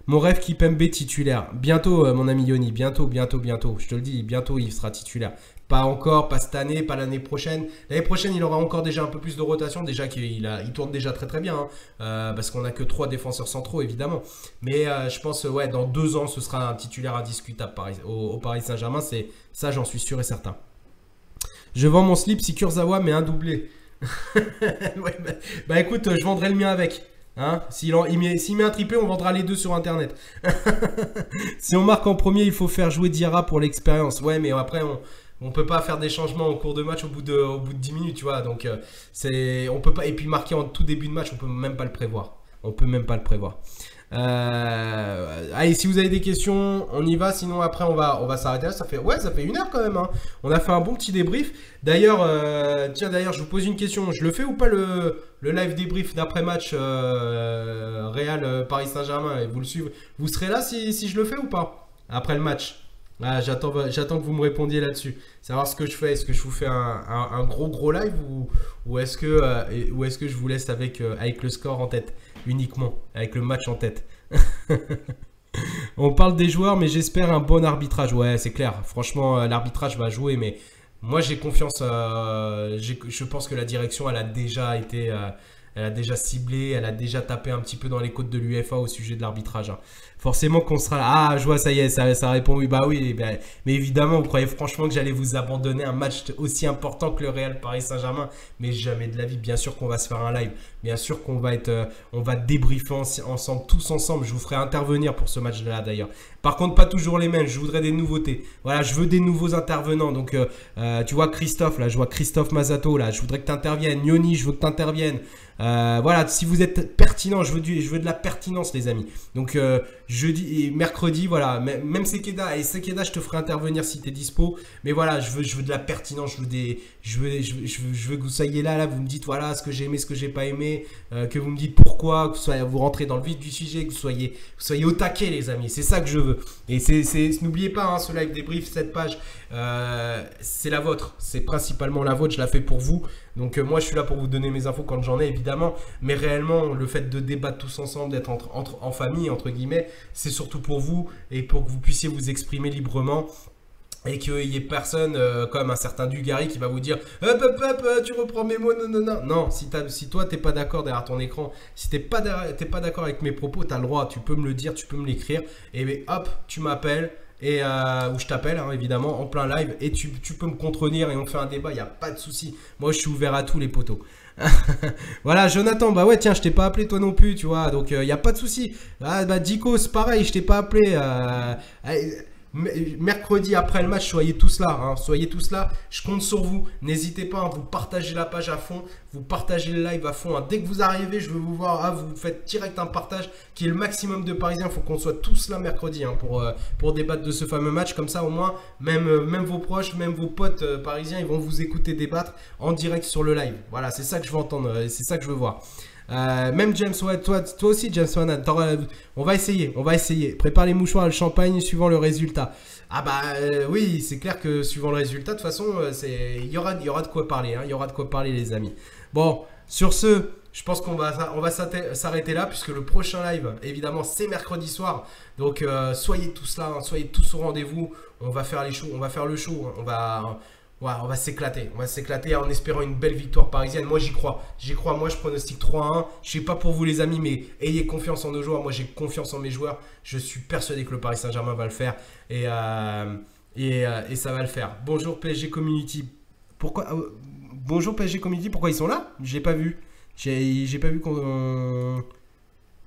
Mon rêve Kipembe titulaire, bientôt mon ami Yoni, bientôt, je te le dis, bientôt il sera titulaire. Pas encore, pas cette année, pas l'année prochaine. L'année prochaine, il aura encore déjà un peu plus de rotation. Déjà qu'il tourne déjà très très bien. Parce qu'on n'a que 3 défenseurs centraux, évidemment. Mais je pense, dans 2 ans, ce sera un titulaire indiscutable au Paris Saint-Germain. Ça, j'en suis sûr et certain. Je vends mon slip si Kurzawa met un doublé. Écoute, je vendrai le mien avec. Hein, s'il met un triplé, on vendra les deux sur internet. Si on marque en premier, il faut faire jouer Diarra pour l'expérience. Ouais, mais après, on peut pas faire des changements en cours de match au bout de 10 minutes, tu vois. Donc, on peut pas. Et puis, marquer en tout début de match, on peut même pas le prévoir. Allez, si vous avez des questions, on y va. Sinon, après, on va s'arrêter là. Ça fait 1 heure quand même. Hein. On a fait un bon petit débrief. D'ailleurs, je vous pose une question. Je le fais ou pas le live débrief d'après-match Real Paris Saint-Germain et vous le suivez. Vous serez là si je le fais ou pas? Après le match. Ah, j'attends que vous me répondiez là-dessus. Savoir ce que je fais. Est-ce que je vous fais un gros live ou est-ce que je vous laisse avec le score en tête uniquement, avec le match en tête. On parle des joueurs, mais j'espère un bon arbitrage. Ouais, c'est clair. Franchement, l'arbitrage va jouer, mais moi j'ai confiance. Je pense que la direction, elle a déjà ciblé, elle a déjà tapé un petit peu dans les côtes de l'UEFA au sujet de l'arbitrage. Hein. Forcément qu'on sera là. Ah, je vois, ça y est, ça répond oui. Bah oui, mais évidemment, vous croyez franchement que j'allais vous abandonner un match aussi important que le Real Paris Saint-Germain? Mais jamais de la vie. Bien sûr qu'on va se faire un live. Bien sûr qu'on va on va débriefer ensemble, tous ensemble. Je vous ferai intervenir pour ce match-là d'ailleurs. Par contre, pas toujours les mêmes. Je voudrais des nouveautés. Voilà, je veux des nouveaux intervenants. Donc, tu vois Christophe, là, je vois Christophe Mazato, là. Je voudrais que tu interviennes. Yoni, je veux que tu interviennes. Voilà, si vous êtes pertinent, je veux de la pertinence, les amis. Donc, jeudi et mercredi, voilà, même Sekeda, je te ferai intervenir si tu es dispo. Mais voilà, je veux de la pertinence, je veux que vous soyez là, vous me dites voilà ce que j'ai aimé, ce que j'ai pas aimé, que vous me dites pourquoi, que vous rentrez dans le vif du sujet, que vous soyez au taquet, les amis. C'est ça que je veux. Et n'oubliez pas, hein, ce live débrief, cette page, c'est la vôtre. C'est principalement la vôtre, je la fais pour vous. Donc moi je suis là pour vous donner mes infos quand j'en ai évidemment, mais réellement le fait de débattre tous ensemble, d'être en famille entre guillemets, c'est surtout pour vous et pour que vous puissiez vous exprimer librement et qu'il n'y ait personne comme un certain Dugarry qui va vous dire tu reprends mes mots, non, si toi t'es pas d'accord derrière ton écran, si t'es pas d'accord avec mes propos, t'as le droit, tu peux me le dire, tu peux me l'écrire et hop tu m'appelles. Et où je t'appelle hein, évidemment en plein live et tu peux me contredire et on fait un débat, il n'y a pas de souci. Moi je suis ouvert à tous les potos. Voilà Jonathan, bah ouais tiens je t'ai pas appelé toi non plus tu vois, donc il n'y a pas de souci. Ah, bah Dicos pareil, je t'ai pas appelé. Mercredi après le match, soyez tous là, hein, soyez tous là, je compte sur vous, n'hésitez pas, hein, vous partagez la page à fond, vous partagez le live à fond, hein. Dès que vous arrivez, je veux vous voir, hein, vous faites direct un partage qui est le maximum de Parisiens, il faut qu'on soit tous là mercredi hein, pour débattre de ce fameux match, comme ça au moins, même vos proches, même vos potes parisiens, ils vont vous écouter débattre en direct sur le live, voilà, c'est ça que je veux entendre, c'est ça que je veux voir. Même James, ouais, toi aussi James, on va essayer. Prépare les mouchoirs et le champagne suivant le résultat. Ah bah oui, c'est clair que suivant le résultat, de toute façon, il y aura de quoi parler, hein, il y aura de quoi parler les amis. Bon, sur ce, je pense qu'on va s'arrêter là puisque le prochain live, évidemment, c'est mercredi soir. Donc soyez tous là, hein, soyez tous au rendez-vous. On va faire le show, hein, on va s'éclater en espérant une belle victoire parisienne. Moi, j'y crois. Moi, je pronostique 3-1. Je sais pas pour vous, les amis, mais ayez confiance en nos joueurs. Moi, j'ai confiance en mes joueurs. Je suis persuadé que le Paris Saint-Germain va le faire. Et ça va le faire. Bonjour PSG Community. Bonjour PSG Community. Pourquoi ils sont là? J'ai pas vu. J'ai pas vu qu'on...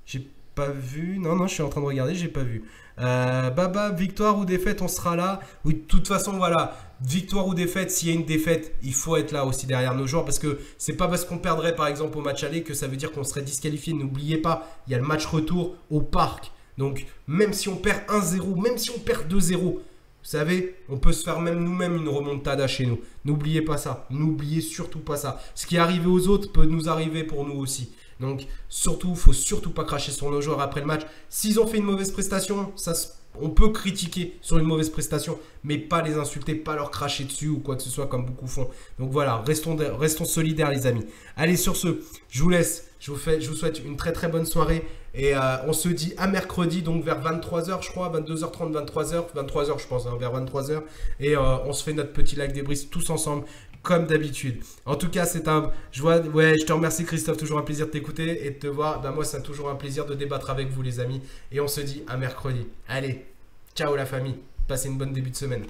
J'ai pas vu. Non, je suis en train de regarder. J'ai pas vu. Baba, victoire ou défaite, on sera là. Oui, de toute façon, voilà. Victoire ou défaite, s'il y a une défaite, il faut être là aussi derrière nos joueurs parce que c'est pas parce qu'on perdrait par exemple au match aller que ça veut dire qu'on serait disqualifié. N'oubliez pas, il y a le match retour au parc. Donc même si on perd 1-0, même si on perd 2-0, vous savez, on peut se faire même nous-mêmes une remontada chez nous. N'oubliez pas ça, n'oubliez surtout pas ça. Ce qui est arrivé aux autres peut nous arriver pour nous aussi. Donc surtout, faut surtout pas cracher sur nos joueurs après le match. S'ils ont fait une mauvaise prestation, on peut critiquer sur une mauvaise prestation, mais pas les insulter, pas leur cracher dessus ou quoi que ce soit comme beaucoup font. Donc voilà, restons solidaires les amis. Allez sur ce, je vous laisse, je vous souhaite une très très bonne soirée et on se dit à mercredi donc vers 23h je crois, 22h30, 23h je pense, hein, vers 23h et on se fait notre petit live débrief tous ensemble. Comme d'habitude. En tout cas, je te remercie Christophe, toujours un plaisir de t'écouter et de te voir. Ben moi, c'est toujours un plaisir de débattre avec vous les amis. Et on se dit à mercredi. Allez, ciao la famille. Passez une bonne début de semaine.